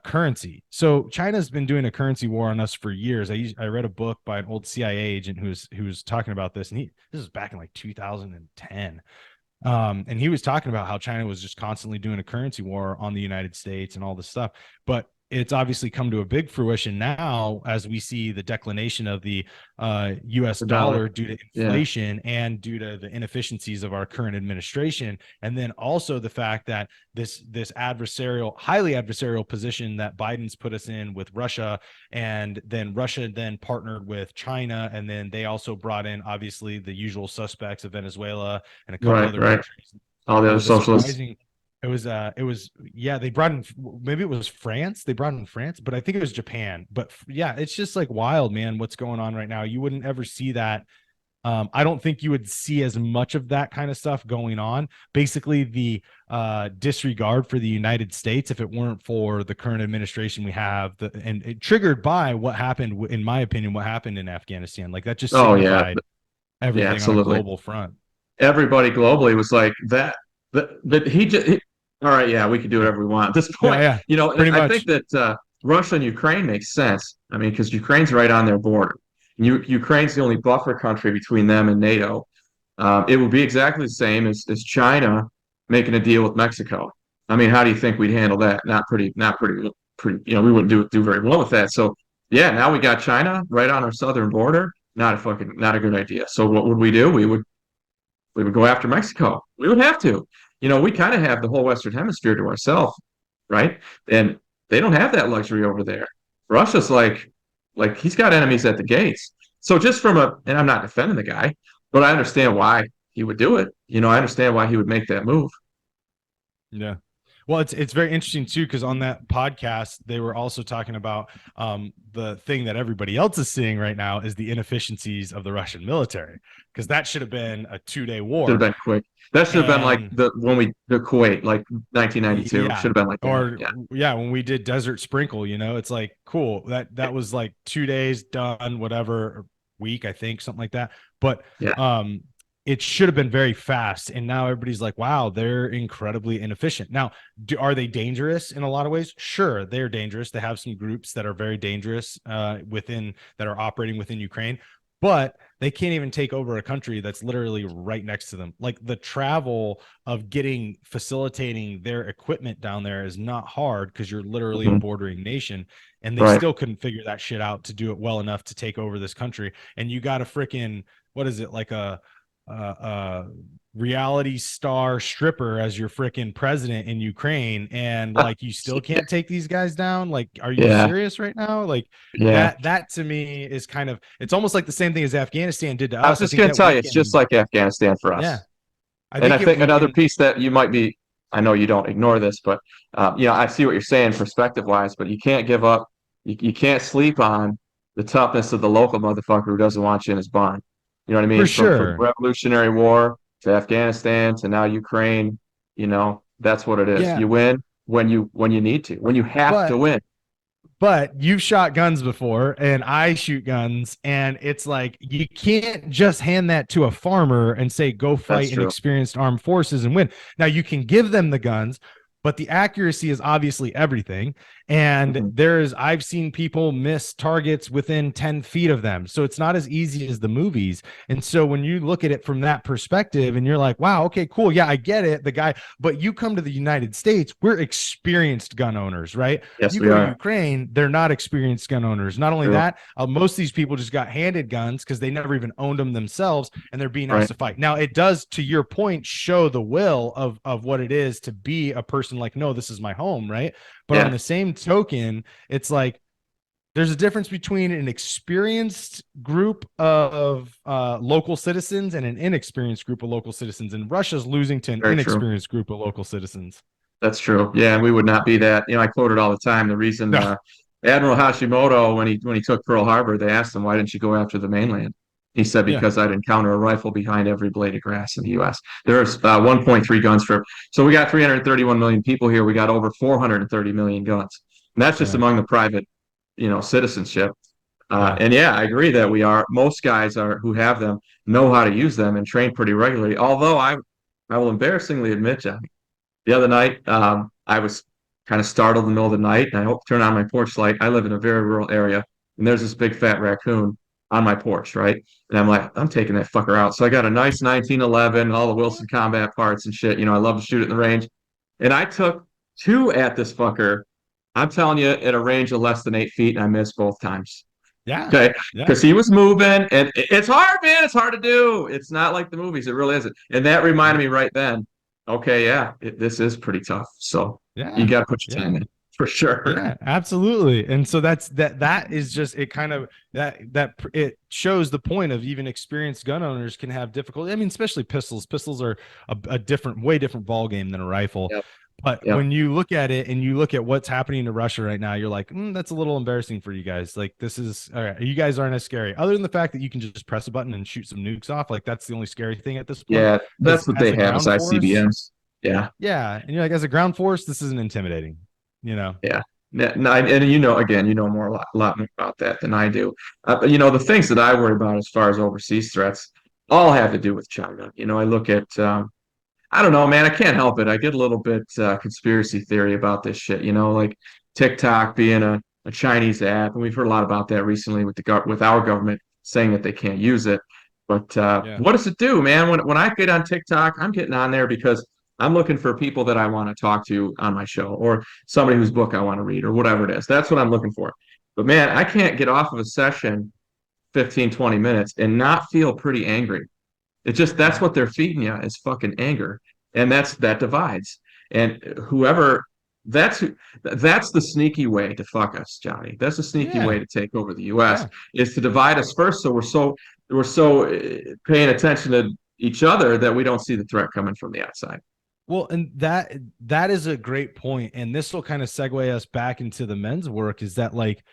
currency. So China's been doing a currency war on us for years. I read a book by an old CIA agent who's talking about this, and this was back in like 2010. And he was talking about how China was just constantly doing a currency war on the United States and all this stuff. But it's obviously come to a big fruition now as we see the declination of the US The dollar. dollar due to Yeah. inflation and due to the inefficiencies of our current administration. And then also the fact that this highly adversarial position that Biden's put us in with Russia, and then Russia then partnered with China, and then they also brought in obviously the usual suspects of Venezuela and a couple Right. other Right. countries. All the It other was a socialists. surprising. Yeah, they brought in, maybe it was France. They brought in France, but I think it was Japan. But yeah, it's just like wild, man, what's going on right now. You wouldn't ever see that. I don't think you would see as much of that kind of stuff going on. Basically, the disregard for the United States, if it weren't for the current administration we have, and it triggered by what happened, in my opinion, what happened in Afghanistan. Like that just Oh yeah. signified Yeah, everything on a absolutely. global front. Everybody globally was like that. But all right, yeah, we can do Yeah, whatever we want at this yeah, point. yeah, And pretty I think much. that Russia and Ukraine makes sense. I mean, because Ukraine's right on their border. Ukraine's the only buffer country between them and NATO. It would be exactly the same as China making a deal with Mexico. I mean, how do you think we'd handle that? Not pretty. We wouldn't do very well with that. So yeah, now we got China right on our southern border. Not a good idea. So what would we do? We would go after Mexico. We would have to. We kind of have the whole Western Hemisphere to ourselves, right? And they don't have that luxury over there. Russia's like he's got enemies at the gates. So and I'm not defending the guy, but I understand why he would do it. I understand why he would make that move. Yeah. Well, it's very interesting too, because on that podcast, they were also talking about the thing that everybody else is seeing right now is the inefficiencies of the Russian military, because that should have been a 2-day Should have war. been quick. That should have been like And the Kuwait, like 1992. yeah, Should have been like that. or Yeah, yeah, when we did Desert Sprinkle, it's like cool. That was like 2 days done, whatever, week, I think, something like that. But yeah. it should have been very fast, and now everybody's like, wow, they're incredibly inefficient. Now, are they dangerous in a lot of ways? Sure, they're dangerous. They have some groups that are very dangerous that are operating within Ukraine, but they can't even take over a country that's literally right next to them. Like the travel of facilitating their equipment down there is not hard, because you're literally a Mhm. bordering nation, and they Right. still couldn't figure that shit out to do it well enough to take over this country. And you got a freaking, what is it, like a reality star stripper as your freaking president in Ukraine, and like you still can't take these guys down. Like, are you Yeah, serious right now? Like yeah. that to me is kind of, it's almost like the same thing as Afghanistan did to I was us. I just think going to that tell you, it's just weakened. like Afghanistan for Yeah, us. I And I think it think another weakened. piece that you might be, I know you don't ignore this, but I see what you're saying perspective wise, but you can't give up. You can't sleep on the toughness of the local motherfucker who doesn't want you in his barn. You know what I For mean? From sure. Revolutionary War to Afghanistan to now Ukraine, that's what it is. Yeah, You win when you need to, when you have to but win. you've shot guns before and I shoot guns, and it's like you can't just hand that to a farmer and say go That's fight in true. experienced armed forces and win. Now you can give them the guns, but the accuracy is obviously everything. And Hmm. I've seen people miss targets within 10 feet of them. So it's not as easy as the movies. And so when you look at it from that perspective and you're like, wow, okay, cool. Yeah, I get it. The guy, but you come to the United States, we're experienced gun owners, right? Yes, You we go to are. Ukraine, they're not experienced gun owners. Not only True. that, most of these people just got handed guns because they never even owned them themselves, and they're being asked Right. to fight. Now, it does, to your point, show the will of what it is to be a person like, no, this is my home, right? But on Yeah. the same token, it's like there's a difference between an experienced group of local citizens and an inexperienced group of local citizens. And Russia's losing to an Very true. inexperienced group of local citizens. That's true. Yeah, and we would not be that. I quote it all the time. The reason No. Admiral Hashimoto, when he took Pearl Harbor, they asked him, "Why didn't you go after the mainland?" He said, Yeah. "Because I'd encounter a rifle behind every blade of grass in the U.S." There's 1.3 guns for. So we got 331 million people here. We got over 430 million guns, and that's just Yeah. among the private, citizenship. Yeah. And yeah, I agree that most guys are who have them know how to use them and train pretty regularly. Although I will embarrassingly admit, John, the other night, I was kind of startled in the middle of the night, and I turned on my porch light. I live in a very rural area, and there's this big fat raccoon on my porch, right? And I'm like, I'm taking that fucker out. So I got a nice 1911, all the Wilson combat parts and shit. I love to shoot it in the range. And I took two at this fucker. I'm telling you, at a range of less than 8 feet, and I missed both times. Yeah. Okay, Yeah. because he was moving, and it's hard, man. It's hard to do. It's not like the movies. It really isn't. And that reminded me right then. Okay, yeah, this is pretty tough. So you Yeah. got to put your Yeah. time in for sure. Yeah, absolutely. And so that is just, it kind of, it shows the point of even experienced gun owners can have difficulty. I mean, especially pistols. Pistols are a different, way different ball game than a rifle. Yep. But Yep. when you look at it and you look at what's happening to Russia right now, you're like, that's a little embarrassing for you guys. Like, this is all right. You guys aren't as scary, other than the fact that you can just press a button and shoot some nukes off. Like, that's the only scary thing at this point. Yeah, that's what As they a have as ground force, ICBMs. Yeah, yeah. And you're like, as a ground force, this isn't intimidating, you know? yeah. No, and again, more a lot more about that than I do. But the things that I worry about as far as overseas threats all have to do with China. I look at I don't know, man. I can't help it. I get a little bit conspiracy theory about this shit. Like TikTok being a Chinese app, and we've heard a lot about that recently with with our government saying that they can't use it. But Yeah. what does it do, man? When I get on TikTok, I'm getting on there because I'm looking for people that I want to talk to on my show, or somebody whose book I want to read, or whatever it is. That's what I'm looking for. But man, I can't get off of a session 15, 20 minutes and not feel pretty angry. That's Yeah. what they're feeding you is fucking anger, and that divides. And whoever that's the sneaky way to fuck us, Johnny. That's the sneaky way Yeah. to take over the U.S. Yeah. is to divide us first. So we're so paying attention to each other that we don't see the threat coming from the outside. Well, and that is a great point, and this will kind of segue us back into the men's work. Is that, like,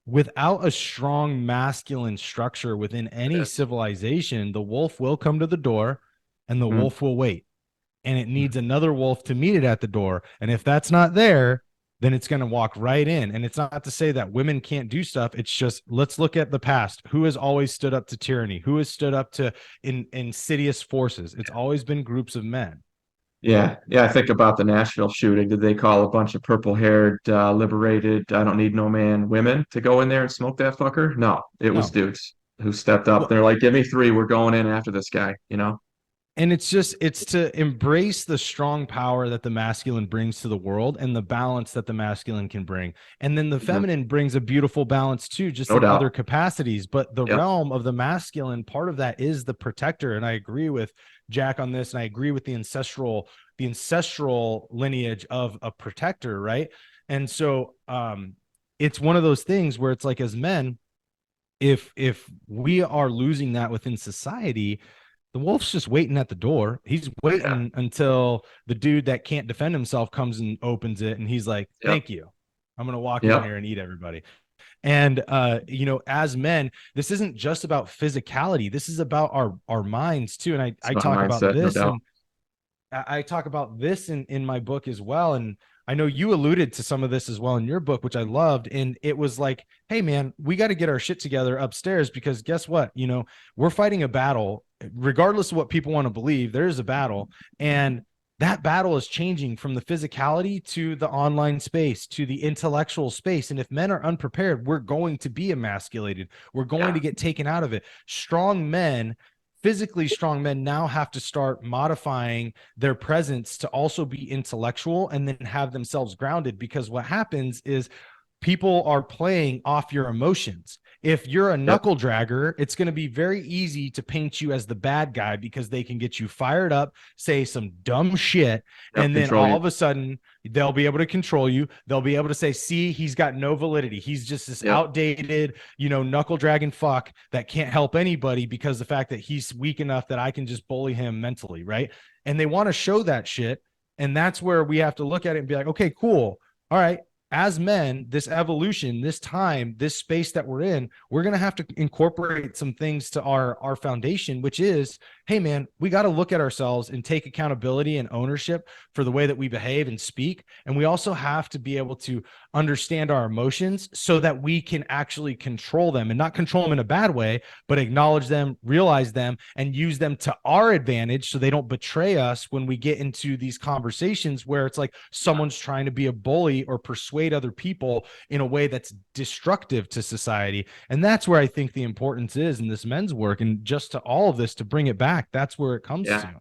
without a strong masculine structure within any civilization, the wolf will come to the door, and the Mm-hmm. wolf will wait, and it needs another wolf to meet it at the door. And if that's not there, then it's going to walk right in. And it's not to say that women can't do stuff. It's just, let's look at the past. Who has always stood up to tyranny? Who has stood up to insidious forces? It's always been groups of men. Yeah, yeah. I think about the Nashville shooting. Did they call a bunch of purple-haired, liberated, I don't need no man women to go in there and smoke that fucker? No, it was No. dudes who stepped up. Well, They're like, "Give me three. We're going in after this guy." And it's to embrace the strong power that the masculine brings to the world and the balance that the masculine can bring. And then the Mhm. feminine brings a beautiful balance too, just No in other doubt. capacities. But the Yep. realm of the masculine, part of that is the protector. And I agree with Jack on this. And I agree with the ancestral lineage of a protector, right? And so it's one of those things where it's like, as men, if we are losing that within society, the wolf's just waiting at the door. He's Yeah. waiting until the dude that can't defend himself comes and opens it, and he's like, Yep. thank you, I'm gonna walk in Yep. here and eat everybody. And as men, this isn't just about physicality, this is about our minds too. And It's I about talk about mindset, no this, doubt. and I talk about this in my book as well. And I know you alluded to some of this as well in your book, which I loved. And it was like, hey, man, we got to get our shit together upstairs, because guess what? We're fighting a battle, regardless of what people want to believe, there is a battle. And that battle is changing from the physicality to the online space to the intellectual space. And if men are unprepared, we're going to be emasculated. We're going Yeah. to get taken out of it. Strong men, physically strong men, now have to start modifying their presence to also be intellectual and then have themselves grounded, because what happens is people are playing off your emotions. If you're a Yep. knuckle dragger, it's going to be very easy to paint you as the bad guy, because they can get you fired up, say some dumb shit, Yep. and then Control all you. of a sudden they'll be able to control you. They'll be able to say, see, he's got no validity. He's just this Yep. outdated, knuckle dragon fuck that can't help anybody, because the fact that he's weak enough that I can just bully him mentally, right? And they want to show that shit. And that's where we have to look at it and be like, okay, cool. All right, as men, this evolution, this time, this space that we're in, we're going to have to incorporate some things to our foundation, which is, hey, man, we got to look at ourselves and take accountability and ownership for the way that we behave and speak. And we also have to be able to understand our emotions so that we can actually control them, and not control them in a bad way, but acknowledge them, realize them, and use them to our advantage so they don't betray us when we get into these conversations where it's like someone's trying to be a bully or persuade other people in a way that's destructive to society. And that's where I think the importance is in this men's work, and just to all of this, to bring it back, that's where it comes Yeah. to.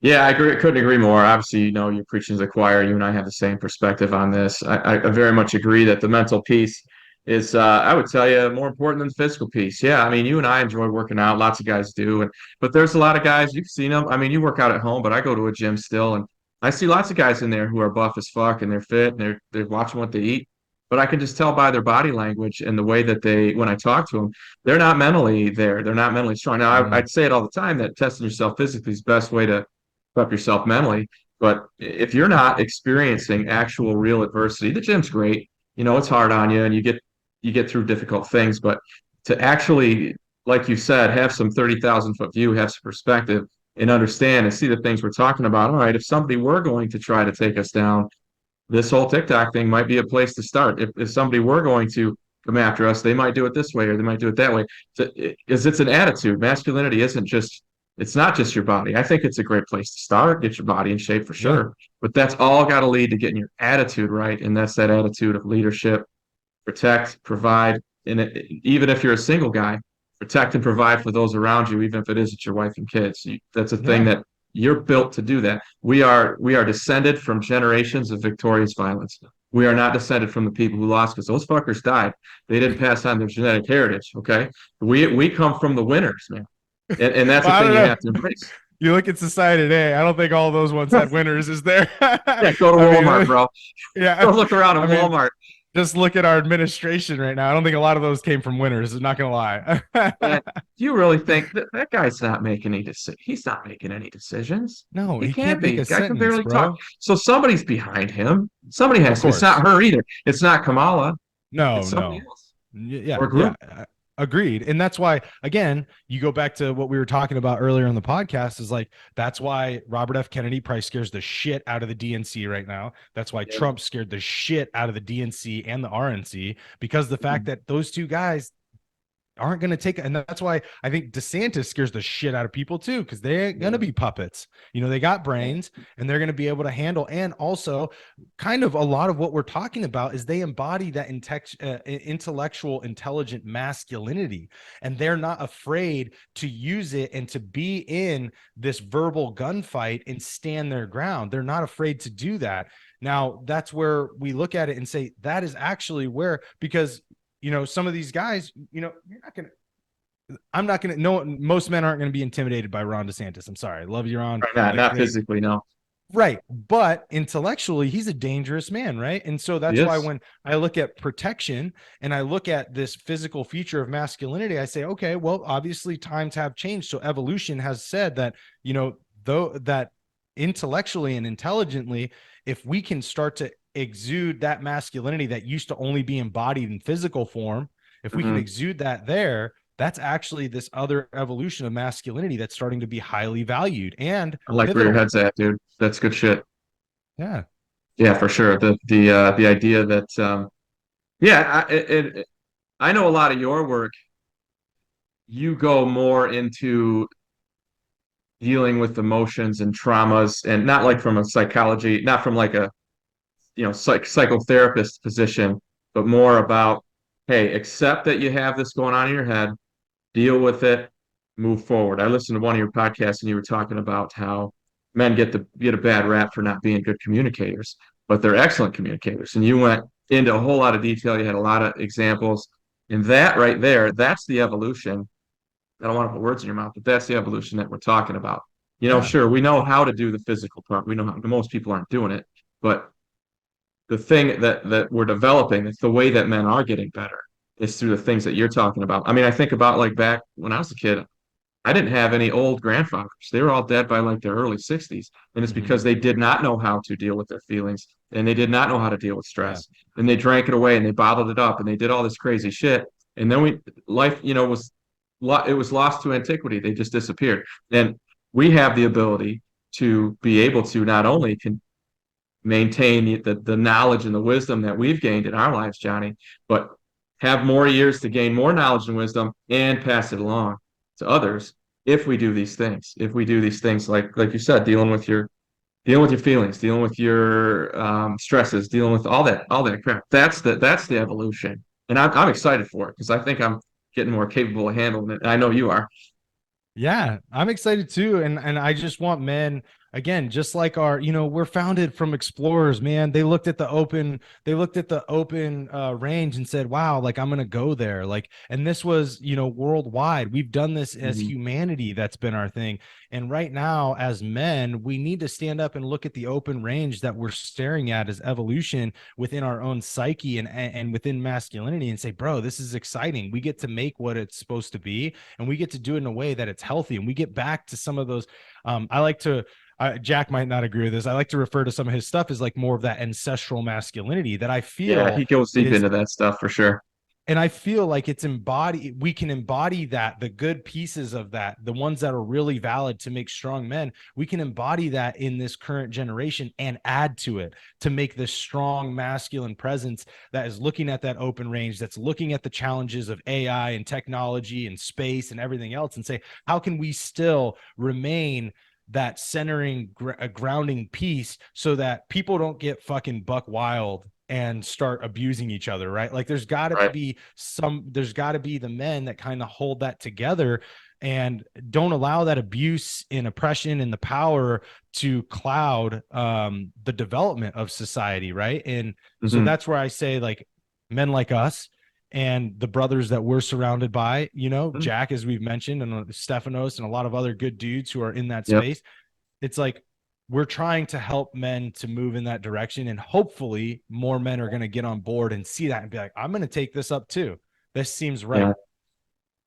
Yeah, I agree. Couldn't agree more. Obviously, you're preaching to the choir. You and I have the same perspective on this. I very much agree that the mental piece is, I would tell you, more important than the physical piece. Yeah, I mean, you and I enjoy working out. Lots of guys do, but there's a lot of guys, you've seen them. I mean, you work out at home, but I go to a gym still, and I see lots of guys in there who are buff as fuck and they're fit and they're watching what they eat. But I can just tell by their body language and the way that when I talk to them, they're not mentally there. They're not mentally strong. Now, Mm. I'd say it all the time that testing yourself physically is the best way to up yourself mentally. But if you're not experiencing actual real adversity, the gym's great. It's hard on you and you get through difficult things. But to actually, like you said, have some 30,000 foot view, have some perspective and understand and see the things we're talking about. All right, if somebody were going to try to take us down, this whole TikTok thing might be a place to start. If somebody were going to come after us, they might do it this way or they might do it that way. It's an attitude. Masculinity isn't just it's not just your body. I think it's a great place to start, get your body in shape for Yeah. sure. But that's all got to lead to getting your attitude right. And that's that attitude of leadership, protect, provide. And even if you're a single guy, protect and provide for those around you, even if it isn't your wife and kids. That's a thing Yeah. that you're built to do that. We are descended from generations of victorious violence. We are not descended from the people who lost because those fuckers died. They didn't pass on their genetic heritage. Okay. We come from the winners, man. And that's Well, the I thing don't you know. have to embrace. You look at society today, I don't think all those ones had winners, is there? Yeah, go to I Walmart, mean, bro. Go yeah. look around I at mean, Walmart. just look at our administration right now. I don't think a lot of those came from winners. I'm not gonna lie. And do you really think that guy's not making any decisions? He's not making any decisions. No, He he can't can't make be. a Guy can sentence, barely talk. bro. So somebody's behind him. Somebody Of has to. It's not course. her either. It's not Kamala. It's No, somebody no. else Yeah, or a yeah. group. Agreed. And that's why, again, you go back to what we were talking about earlier in the podcast, is like, that's why Robert F. Kennedy probably scares the shit out of the DNC right now. That's why Yeah. Trump scared the shit out of the DNC and the RNC, because the fact that those two guys, aren't going to take, and that's why I think DeSantis scares the shit out of people too, because they ain't going to be puppets. You know, they got brains and they're going to be able to handle. And also, kind of a lot of what we're talking about is they embody that intellectual, intelligent masculinity, and they're not afraid to use it and to be in this verbal gunfight and stand their ground. They're not afraid to do that. Now, that's where we look at it and say that is actually where, because you know, some of these guys, you know, I'm not going to know. Most men aren't going to be intimidated by Ron DeSantis. I'm sorry. I love you, Ron. Not physically, no. Right. But intellectually, he's a dangerous man. Right. And so that's why when I look at protection and I look at this physical feature of masculinity, I say, okay, well, obviously times have changed. So evolution has said that, you know, though that intellectually and intelligently, if we can start to exude that masculinity that used to only be embodied in physical form, if we can exude that there, that's actually this other evolution of masculinity that's starting to be highly valued. And I like where your head's at, dude. That's good shit. Yeah. Yeah, for sure. The idea that I know a lot of your work, you go more into dealing with emotions and traumas, and not like from a psychology, not from like a psychotherapist position, but more about, hey, accept that you have this going on in your head, deal with it, move forward. I listened to one of your podcasts and you were talking about how men get a bad rap for not being good communicators, but they're excellent communicators. And you went into a whole lot of detail. You had a lot of examples. And that right there, that's the evolution. I don't want to put words in your mouth, but that's the evolution that we're talking about. You know, sure, we know how to do the physical part. We know how most people aren't doing it, but the thing that we're developing, it's the way that men are getting better is through the things that you're talking about. I mean, I think about like back when I was a kid, I didn't have any old grandfathers. They were all dead by like their early 60s. And it's because they did not know how to deal with their feelings and they did not know how to deal with stress. And they drank it away and they bottled it up and they did all this crazy shit. And then life, you know, it was lost to antiquity. They just disappeared. And we have the ability to be able to not only maintain the knowledge and the wisdom that we've gained in our lives, Johnny, but have more years to gain more knowledge and wisdom and pass it along to others if we do these things. If we do these things, like you said, dealing with your feelings, dealing with your stresses, dealing with all that crap. That's the evolution, and I'm excited for it because I think I'm getting more capable of handling it. And I know you are. Yeah, I'm excited too. And I just want men, again, just like we're founded from explorers, man. They looked at the open range and said, wow, like I'm going to go there. Like, and this was, worldwide. We've done this as humanity. That's been our thing. And right now, as men, we need to stand up and look at the open range that we're staring at as evolution within our own psyche and within masculinity and say, bro, this is exciting. We get to make what it's supposed to be, and we get to do it in a way that it's healthy. And we get back to some of those. Jack might not agree with this. I like to refer to some of his stuff as like more of that ancestral masculinity that I feel. Yeah, he goes deep into that stuff for sure. And I feel like we can embody that, the good pieces of that, the ones that are really valid to make strong men. We can embody that in this current generation and add to it to make this strong masculine presence that is looking at that open range, that's looking at the challenges of AI and technology and space and everything else, and say, how can we still remain that centering, grounding piece so that people don't get fucking buck wild and start abusing each other, right? Like there's got to be the men that kind of hold that together and don't allow that abuse and oppression and the power to cloud the development of society, right? And so that's where I say, like, men like us and the brothers that we're surrounded by, Jack, as we've mentioned, and Stephanos and a lot of other good dudes who are in that space. It's like, we're trying to help men to move in that direction. And hopefully more men are going to get on board and see that and be like, I'm going to take this up too. This seems right.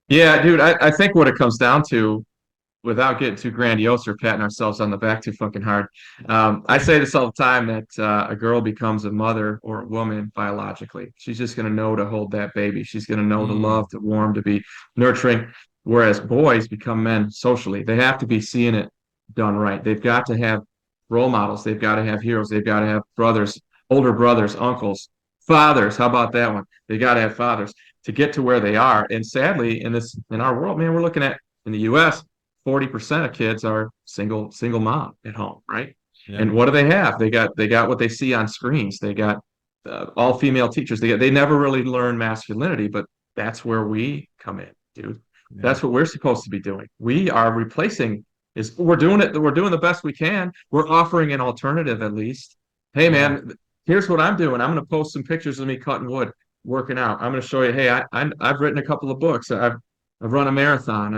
Yeah, dude, I think what it comes down to, without getting too grandiose or patting ourselves on the back too fucking hard, I say this all the time, that a girl becomes a mother or a woman biologically. She's just going to know to hold that baby. She's going to know to love, to warm, to be nurturing. Whereas boys become men socially. They have to be seeing it done right. They've got to have role models. They've got to have heroes. They've got to have brothers, older brothers, uncles, fathers. How about that one? They got to have fathers. to get to where they are. And sadly, in our world, man, we're looking at in the U.S., 40% of kids are single mom at home, right? Yeah. And what do they have? They got what they see on screens. They got all female teachers. They never really learn masculinity, but that's where we come in, dude. Yeah. That's what we're supposed to be doing. We are replacing is we're doing it. We're doing the best we can. We're offering an alternative at least. Hey, Yeah. man, here's what I'm doing. I'm going to post some pictures of me cutting wood, working out. I'm going to show you. Hey, I've written a couple of books. I've run a marathon.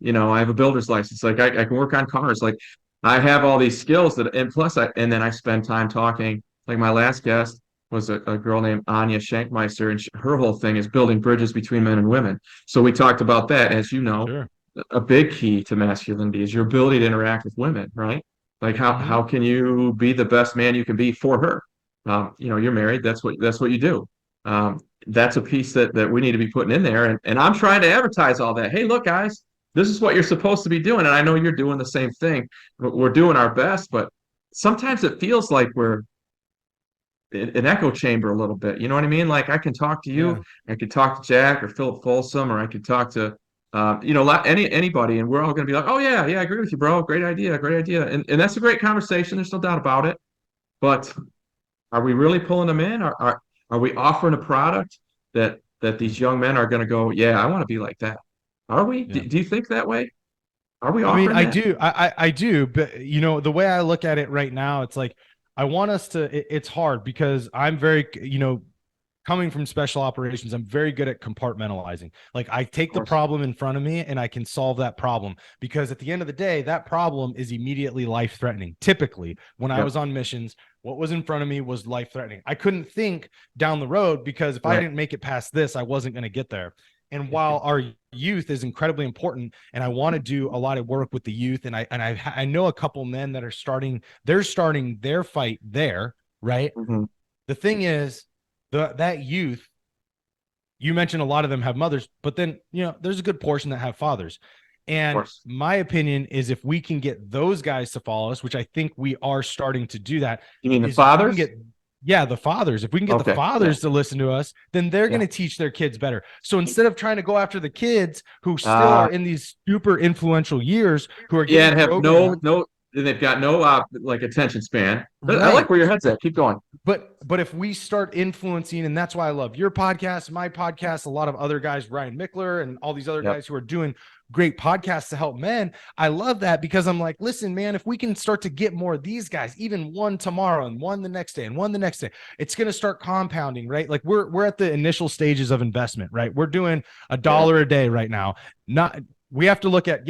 I have a builder's license. Like I can work on cars. Like I have all these skills and plus and then I spend time talking. Like my last guest was a girl named Anya Shankmeister, and her whole thing is building bridges between men and women. So we talked about that, as you know. Sure. A big key to masculinity is your ability to interact with women, right? Like how can you be the best man you can be for her? You're married. That's what you do. That's a piece that we need to be putting in there. And I'm trying to advertise all that. Hey, look, guys, this is what you're supposed to be doing. And I know you're doing the same thing. We're doing our best, but sometimes it feels like we're an echo chamber a little bit. You know what I mean? Like I can talk to Yeah. you, I could talk to Jack or Philip Folsom, or I could talk to anybody, and we're all going to be like, oh yeah, yeah, I agree with you, bro. Great idea, great idea, and that's a great conversation. There's no doubt about it. But are we really pulling them in? Are we offering a product that these young men are going to go, yeah, I want to be like that? Are we? Yeah. Do you think that way? Are we I mean, offering I that? do. I do. But, the way I look at it right now, it's like I want us to, it's hard because I'm very, coming from special operations, I'm very good at compartmentalizing. Like I take the problem in front of me and I can solve that problem because at the end of the day, that problem is immediately life threatening. Typically, when I was on missions, what was in front of me was life threatening. I couldn't think down the road because if I didn't make it past this, I wasn't going to get there. And while our youth is incredibly important, and I want to do a lot of work with the youth, and I know a couple men that are starting their fight there, right? Mm-hmm. The thing is, that youth, you mentioned a lot of them have mothers, but then there's a good portion that have fathers. And my opinion is if we can get those guys to follow us, which I think we are starting to do that. You mean the fathers? The fathers. If we can get the fathers to listen to us, then they're going to teach their kids better. So instead of trying to go after the kids who still are in these super influential years, who are and have no, they've got no like attention span. But I like where your head's at. Keep going. But if we start influencing, and that's why I love your podcast, my podcast, a lot of other guys, Ryan Mickler and all these other guys who are doing great podcasts to help men. I love that because I'm like, listen, man, if we can start to get more of these guys, even one tomorrow and one the next day and one the next day, it's going to start compounding, right? Like we're at the initial stages of investment, right? We're doing $1 a day right now. We have to look at,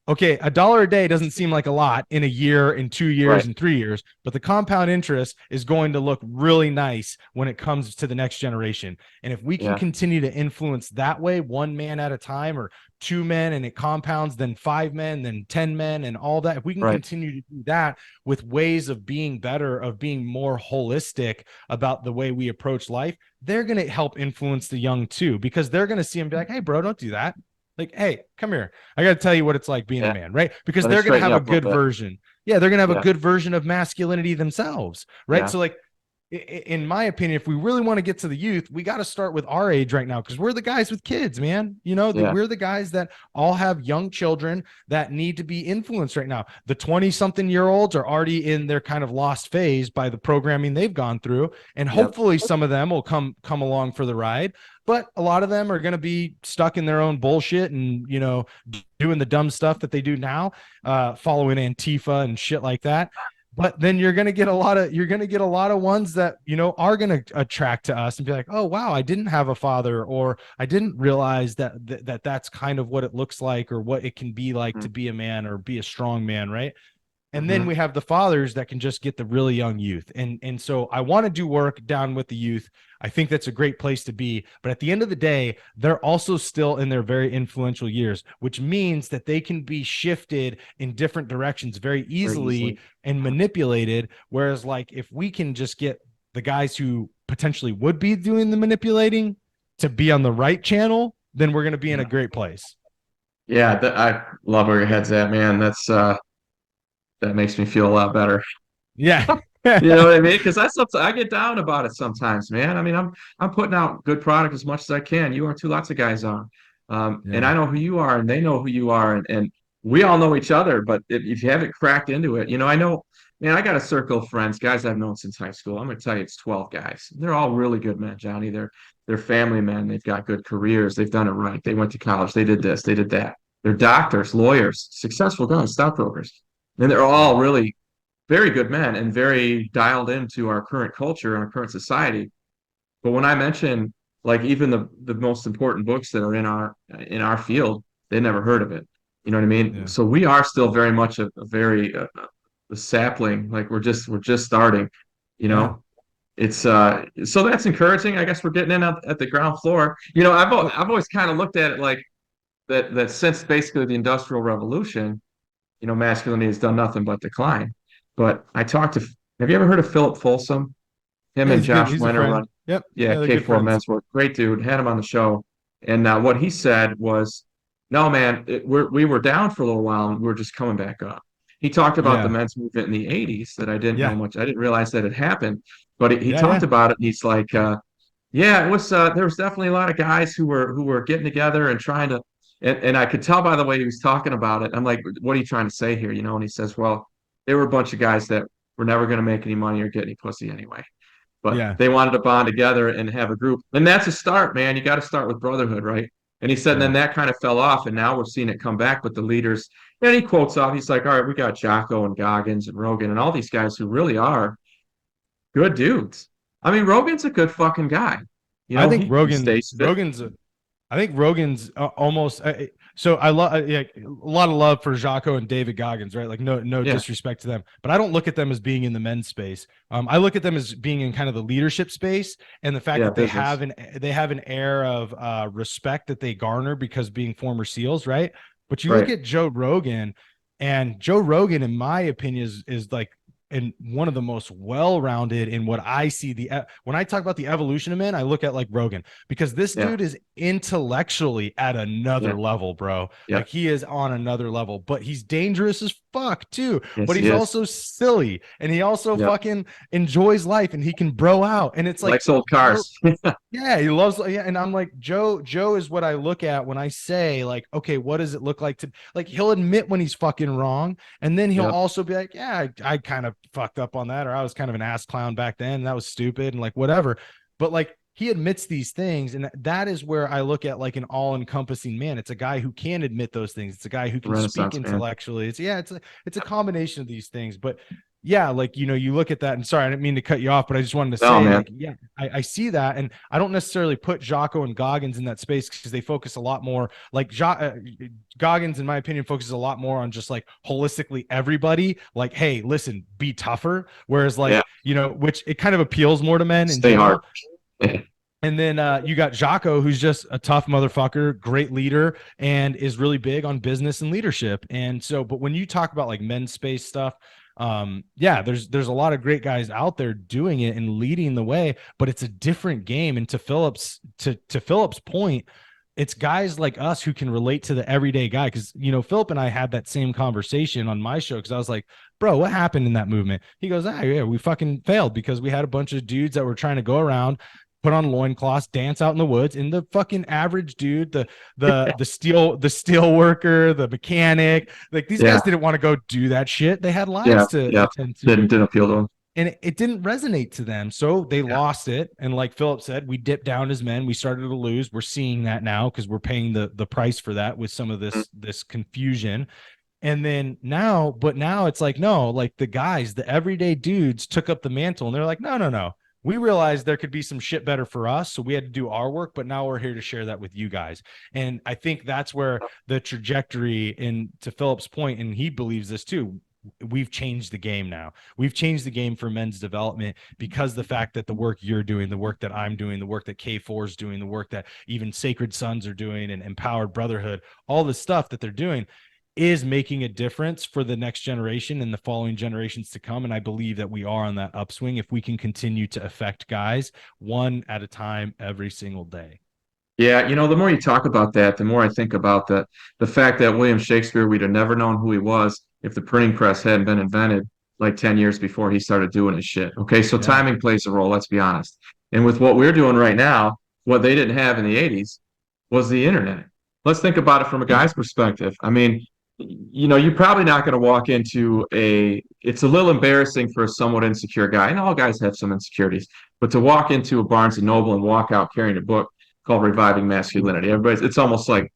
okay, $1 a day doesn't seem like a lot in a year, in 2 years, in 3 years, but the compound interest is going to look really nice when it comes to the next generation. And if we can continue to influence that way, one man at a time or 2 men, and it compounds, then 5 men, then 10 men, and all that, if we can continue to do that with ways of being better, of being more holistic about the way we approach life, they're going to help influence the young too, because they're going to see them be like, hey, bro, don't do that. Like, hey, come here. I got to tell you what it's like being a man, right? Because they're going to have a good version. Yeah, they're going to have a good version of masculinity themselves, right? Yeah. So like, in my opinion, if we really want to get to the youth, we got to start with our age right now because we're the guys with kids, man. We're the guys that all have young children that need to be influenced right now. The 20-something-year-olds are already in their kind of lost phase by the programming they've gone through, and hopefully some of them will come along for the ride. But a lot of them are going to be stuck in their own bullshit and, doing the dumb stuff that they do now, following Antifa and shit like that. But then you're going to get a lot of ones that, are going to attract to us and be like, oh, wow, I didn't have a father, or I didn't realize that's kind of what it looks like, or what it can be like to be a man or be a strong man. Right. And then we have the fathers that can just get the really young youth. And so I want to do work down with the youth. I think that's a great place to be. But at the end of the day, they're also still in their very influential years, which means that they can be shifted in different directions very easily and manipulated. Whereas like if we can just get the guys who potentially would be doing the manipulating to be on the right channel, then we're going to be in a great place. Yeah, I love where your head's at, man. That makes me feel a lot better. Yeah. You know what I mean? Because that's something I get down about it sometimes, man. I mean, I'm putting out good product as much as I can. You are too. Lots of guys are, and Yeah. I know who you are, and they know who you are, and we all know each other. But if you haven't cracked into it, you know, I know, man. I got a circle of friends, guys I've known since high school. I'm gonna tell you, it's 12 guys. They're all really good men, Johnny. They're family men. They've got good careers. They've done it right. They went to college. They did this. They did that. They're doctors, lawyers, successful guys, stockbrokers, and they're Yeah. all really very good men and very dialed into our current culture and our current society. But when I mention like even the most important books that are in our field, they never heard of it. You know what I mean? Yeah. So we are still very much a very a sapling. Like we're just starting. You Yeah. know, it's so that's encouraging. I guess we're getting in at the ground floor. You know, Well, I've always kind of looked at it like that since basically the Industrial Revolution, you know, masculinity has done nothing but decline. But I talked to, have you ever heard of Philip Folsom? Him yeah, and he's good. Josh He's a Winter friend. run, Yep. yeah, Yeah, they're good K4 friends. Men's Work. Great dude. Had him on the show. And what he said was, no, man, we were down for a little while and we're just coming back up. He talked about the Yeah. men's movement in the 80s that I didn't know Yeah. much. I didn't realize that had happened. But he Yeah. Yeah. talked about it and he's like, yeah, it was there was definitely a lot of guys who were getting together and trying to and I could tell by the way he was talking about it. I'm like, what are you trying to say here? You know, and he says, well, they were a bunch of guys that were never going to make any money or get any pussy anyway. But Yeah. they wanted to bond together and have a group. And that's a start, man. You got to start with brotherhood, right? And he said, and then Yeah. that kind of fell off, and now we're seeing it come back with the leaders. And he quotes off, he's like, all right, we got Jocko and Goggins and Rogan and all these guys who really are good dudes. I mean, Rogan's a good fucking guy. You I know, think he stays fit. Rogan's almost so I love yeah, a lot of love for Jocko and David Goggins, right? Like no Yeah, disrespect to them, but I don't look at them as being in the men's space. I look at them as being in kind of the leadership space, and the fact yeah, that business. they have an air of respect that they garner because being former SEALs, right? But you look Right. at Joe Rogan, and Joe Rogan, in my opinion, is like and one of the most well-rounded in what I see when I talk about the evolution of men, I look at like Rogan because this Yeah, dude is intellectually at yeah, another level, bro. yeah. Like he is on another level, but he's dangerous as fuck too. Yes, But he he's is. also silly and he also Yeah. fucking enjoys life and he can bro out. And it's like Likes old Joe, cars. yeah, he loves yeah, and I'm like Joe is what I look at when I say like, okay, what does it look like to like he'll admit when he's fucking wrong, and then he'll Yeah, also be like, yeah, I kind of fucked up on that, or I was kind of an ass clown back then, and that was stupid, and like whatever. But like he admits these things, and that is where I look at like an all-encompassing man. It's a guy who can admit those things. It's a guy who can speak Renaissance man. intellectually. It's a combination of these things, but yeah, like you look at that, and sorry, I didn't mean to cut you off, but I just wanted to No, say, man. like, yeah, I see that, and I don't necessarily put Jocko and Goggins in that space because they focus a lot more. Like Goggins, in my opinion, focuses a lot more on just like holistically everybody. Like, hey, listen, be tougher. Whereas, Yeah, like which it kind of appeals more to men in stay hard. general. And then you got Jocko, who's just a tough motherfucker, great leader, and is really big on business and leadership. And so, but when you talk about like men's space stuff, yeah, there's a lot of great guys out there doing it and leading the way, but it's a different game. And to Philip's point, it's guys like us who can relate to the everyday guy. Cause Philip and I had that same conversation on my show. Cause I was like, bro, what happened in that movement? He goes, yeah, we fucking failed because we had a bunch of dudes that were trying to go around, put on loincloths, dance out in the woods, and the fucking average dude, the steel worker, the mechanic, like these Yeah, guys didn't want to go do that shit. They had yeah, lives to yeah. attend to. Didn't appeal to him. And it didn't resonate to them. So they Yeah. lost it. And like Philip said, we dipped down as men. We started to lose. We're seeing that now because we're paying the price for that with some of Mhm. this confusion. And then now it's like, no, like the guys, the everyday dudes took up the mantle and they're like, no, no, no. We realized there could be some shit better for us. So we had to do our work, but now we're here to share that with you guys. And I think that's where the trajectory, and to Philip's point, and he believes this too, we've changed the game now. We've changed the game for men's development because the fact that the work you're doing, the work that I'm doing, the work that K4 is doing, the work that even Sacred Sons are doing and Empowered Brotherhood, all the stuff that they're doing is making a difference for the next generation and the following generations to come. And I believe that we are on that upswing if we can continue to affect guys one at a time every single day. Yeah, you know, the more you talk about that, the more I think about the fact that William Shakespeare, we'd have never known who he was if the printing press hadn't been invented. like 10 years before he started doing his shit. Okay, so Yeah. timing plays a role, let's be honest. And with what we're doing right now, what they didn't have in the 80s was the internet. Let's think about it from a guy's perspective. I mean, you're probably not going to walk into it's a little embarrassing for a somewhat insecure guy, and all guys have some insecurities, but to walk into a Barnes and Noble and walk out carrying a book called Reviving Masculinity, it's almost like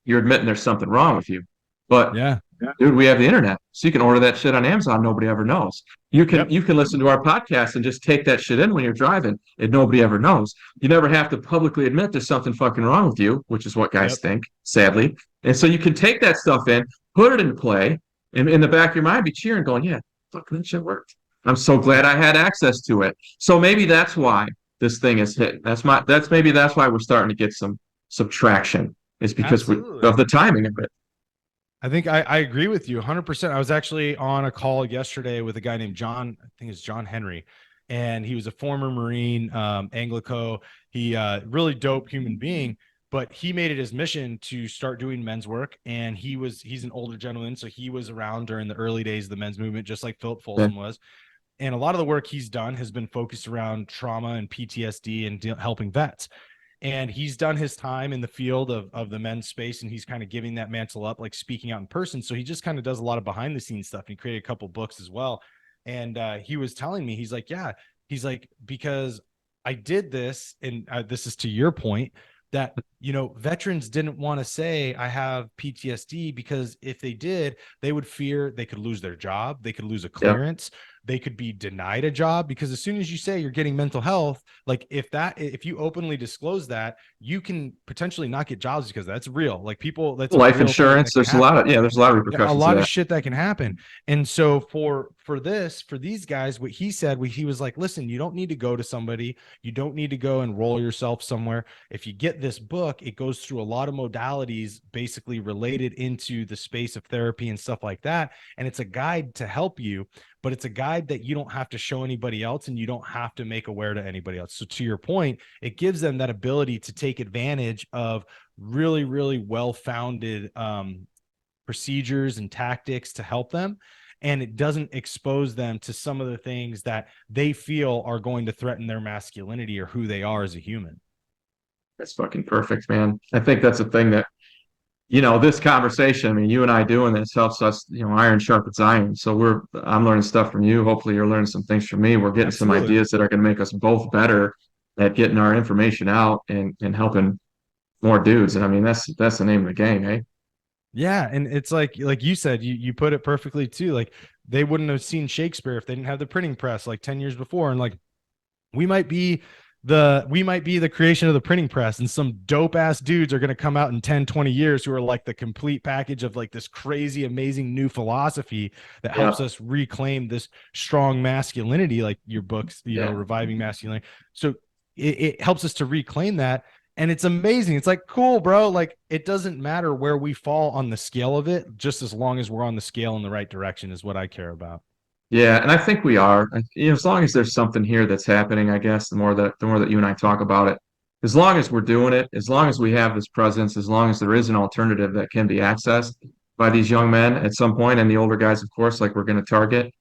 you're admitting there's something wrong with you. But Yeah. dude, we have the internet, so you can order that shit on Amazon. Nobody ever knows. You can listen to our podcast and just take that shit in when you're driving, and nobody ever knows. You never have to publicly admit there's something fucking wrong with you, which is what guys think, sadly. And so you can take that stuff in, put it into play, and in the back of your mind, be cheering, going, "Yeah, fucking that shit worked. I'm so glad I had access to it." So maybe that's why this thing is hit. That's why we're starting to get some traction. Is because of the timing of it. I think I agree with you 100%. I was actually on a call yesterday with a guy named John, I think it's John Henry, and he was a former Marine, Anglico. He really dope human being, but he made it his mission to start doing men's work. And he's an older gentleman, so he was around during the early days of the men's movement, just like Philip Folsom was. And a lot of the work he's done has been focused around trauma and PTSD and helping vets. And he's done his time in the field of the men's space, and he's kind of giving that mantle up, like speaking out in person. So he just kind of does a lot of behind the scenes stuff. And he created a couple books as well. And he was telling me, he's like, because I did this, and this is to your point, that, veterans didn't want to say I have PTSD, because if they did, they would fear they could lose their job. They could lose a clearance. They could be denied a job, because as soon as you say you're getting mental health, like if you openly disclose that, you can potentially not get jobs, because that's real. Like people, that's life insurance. There's a lot of repercussions. A lot of shit that can happen. And so for these guys, what he said, he was like, listen, you don't need to go to somebody. You don't need to go and roll yourself somewhere. If you get this book, it goes through a lot of modalities basically related into the space of therapy and stuff like that. And it's a guide to help you, but it's a guide that you don't have to show anybody else, and you don't have to make aware to anybody else. So to your point, it gives them that ability to take advantage of really, really well-founded procedures and tactics to help them. And it doesn't expose them to some of the things that they feel are going to threaten their masculinity or who they are as a human. That's fucking perfect, man. I think that's a thing that, this conversation, I mean, you and I doing this helps us, iron sharpens iron. So I'm learning stuff from you. Hopefully you're learning some things from me. We're getting some ideas that are going to make us both better at getting our information out and helping more dudes. And I mean, that's the name of the game, eh? Yeah. And it's like you said, you put it perfectly too. Like, they wouldn't have seen Shakespeare if they didn't have the printing press like 10 years before. And like, we might be the creation of the printing press, and some dope ass dudes are going to come out in 10, 20 years who are like the complete package of like this crazy, amazing new philosophy that helps us reclaim this strong masculinity, like your books, Reviving Masculinity. So it helps us to reclaim that. And it's amazing. It's like, cool, bro. Like, it doesn't matter where we fall on the scale of it, just as long as we're on the scale in the right direction is what I care about. Yeah, and I think we are. As long as there's something here that's happening, I guess the more that you and I talk about it, as long as we're doing it, as long as we have this presence, as long as there is an alternative that can be accessed by these young men at some point, and the older guys, of course, like we're going to target,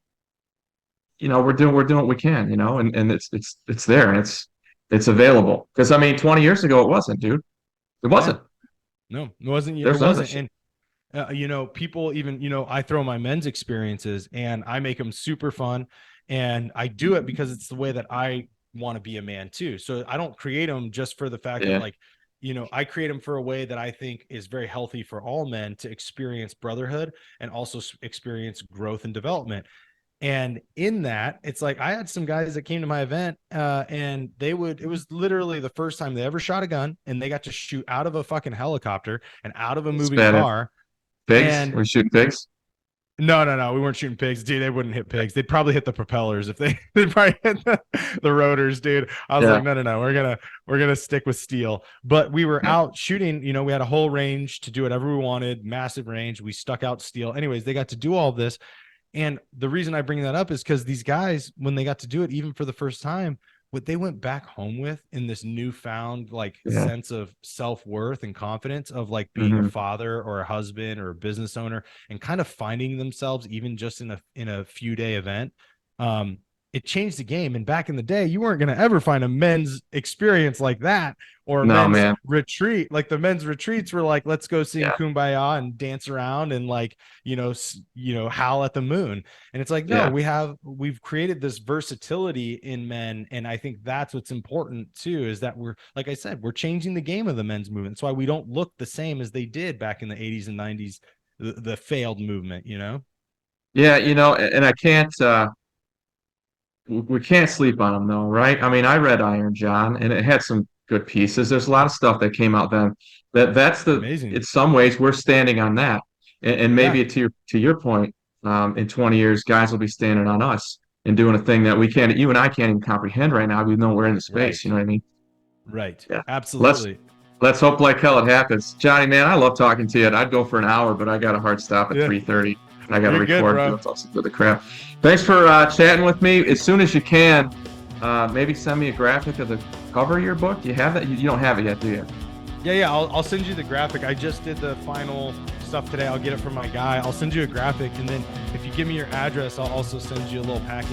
we're doing what we can, and it's there, and it's available. Because I mean, 20 years ago, it wasn't, dude. It wasn't. No, it wasn't. It There's wasn't. And people even, I throw my men's experiences and I make them super fun, and I do it because it's the way that I want to be a man too. So I don't create them just for the fact that like, I create them for a way that I think is very healthy for all men to experience brotherhood and also experience growth and development. And in that, it's like, I had some guys that came to my event and it was literally the first time they ever shot a gun, and they got to shoot out of a fucking helicopter and out of a moving car. Pigs? We're shooting pigs? No. We weren't shooting pigs, dude. They wouldn't hit pigs. They'd probably hit the propellers if they'd probably hit the rotors, dude. I was like, no. We're gonna stick with steel. But we were out shooting. We had a whole range to do whatever we wanted, massive range. We stuck out steel. Anyways, they got to do all this, and the reason I bring that up is because these guys, when they got to do it, even for the first time, what they went back home with in this newfound like Yeah. sense of self-worth and confidence of like being Mm-hmm. a father or a husband or a business owner and kind of finding themselves even just in a few day event. It changed the game. And back in the day, you weren't going to ever find a men's experience like that or a No, men's man. retreat. Like the men's retreats were like, let's go sing Yeah. Kumbaya and dance around and like, howl at the moon. And it's like, no, Yeah. we've created this versatility in men. And I think that's what's important too, is that we're, like I said, we're changing the game of the men's movement. That's why we don't look the same as they did back in the 80s and 90s, the failed movement, Yeah, and I can't we can't sleep on them though, right? I mean, I read Iron John and it had some good pieces. There's a lot of stuff that came out then that's Amazing. in some ways we're standing on that. And Yeah. maybe to your point, in 20 years, guys will be standing on us and doing a thing that you and I can't even comprehend right now, even though we're in the space, Right. you know what I mean? Right. Yeah. Let's Absolutely. let's hope like hell it happens. Johnny, man, I love talking to you. I'd go for an hour, but I got a hard stop at Yeah. 3:30. And I got to You're good, record bro. with the crap. Thanks for chatting with me. As soon as you can, maybe send me a graphic of the cover of your book. Do you have that? You don't have it yet, do you? Yeah. I'll send you the graphic. I just did the final stuff today. I'll get it from my guy. I'll send you a graphic, and then if you give me your address, I'll also send you a little package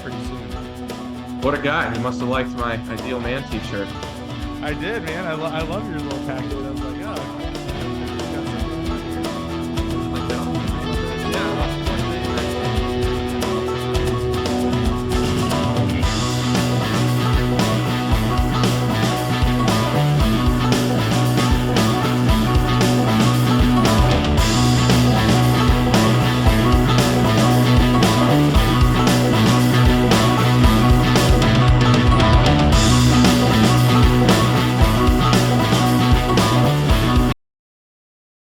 pretty soon. What a guy. He must have liked my Ideal Man t-shirt. I did, man. I love your little package.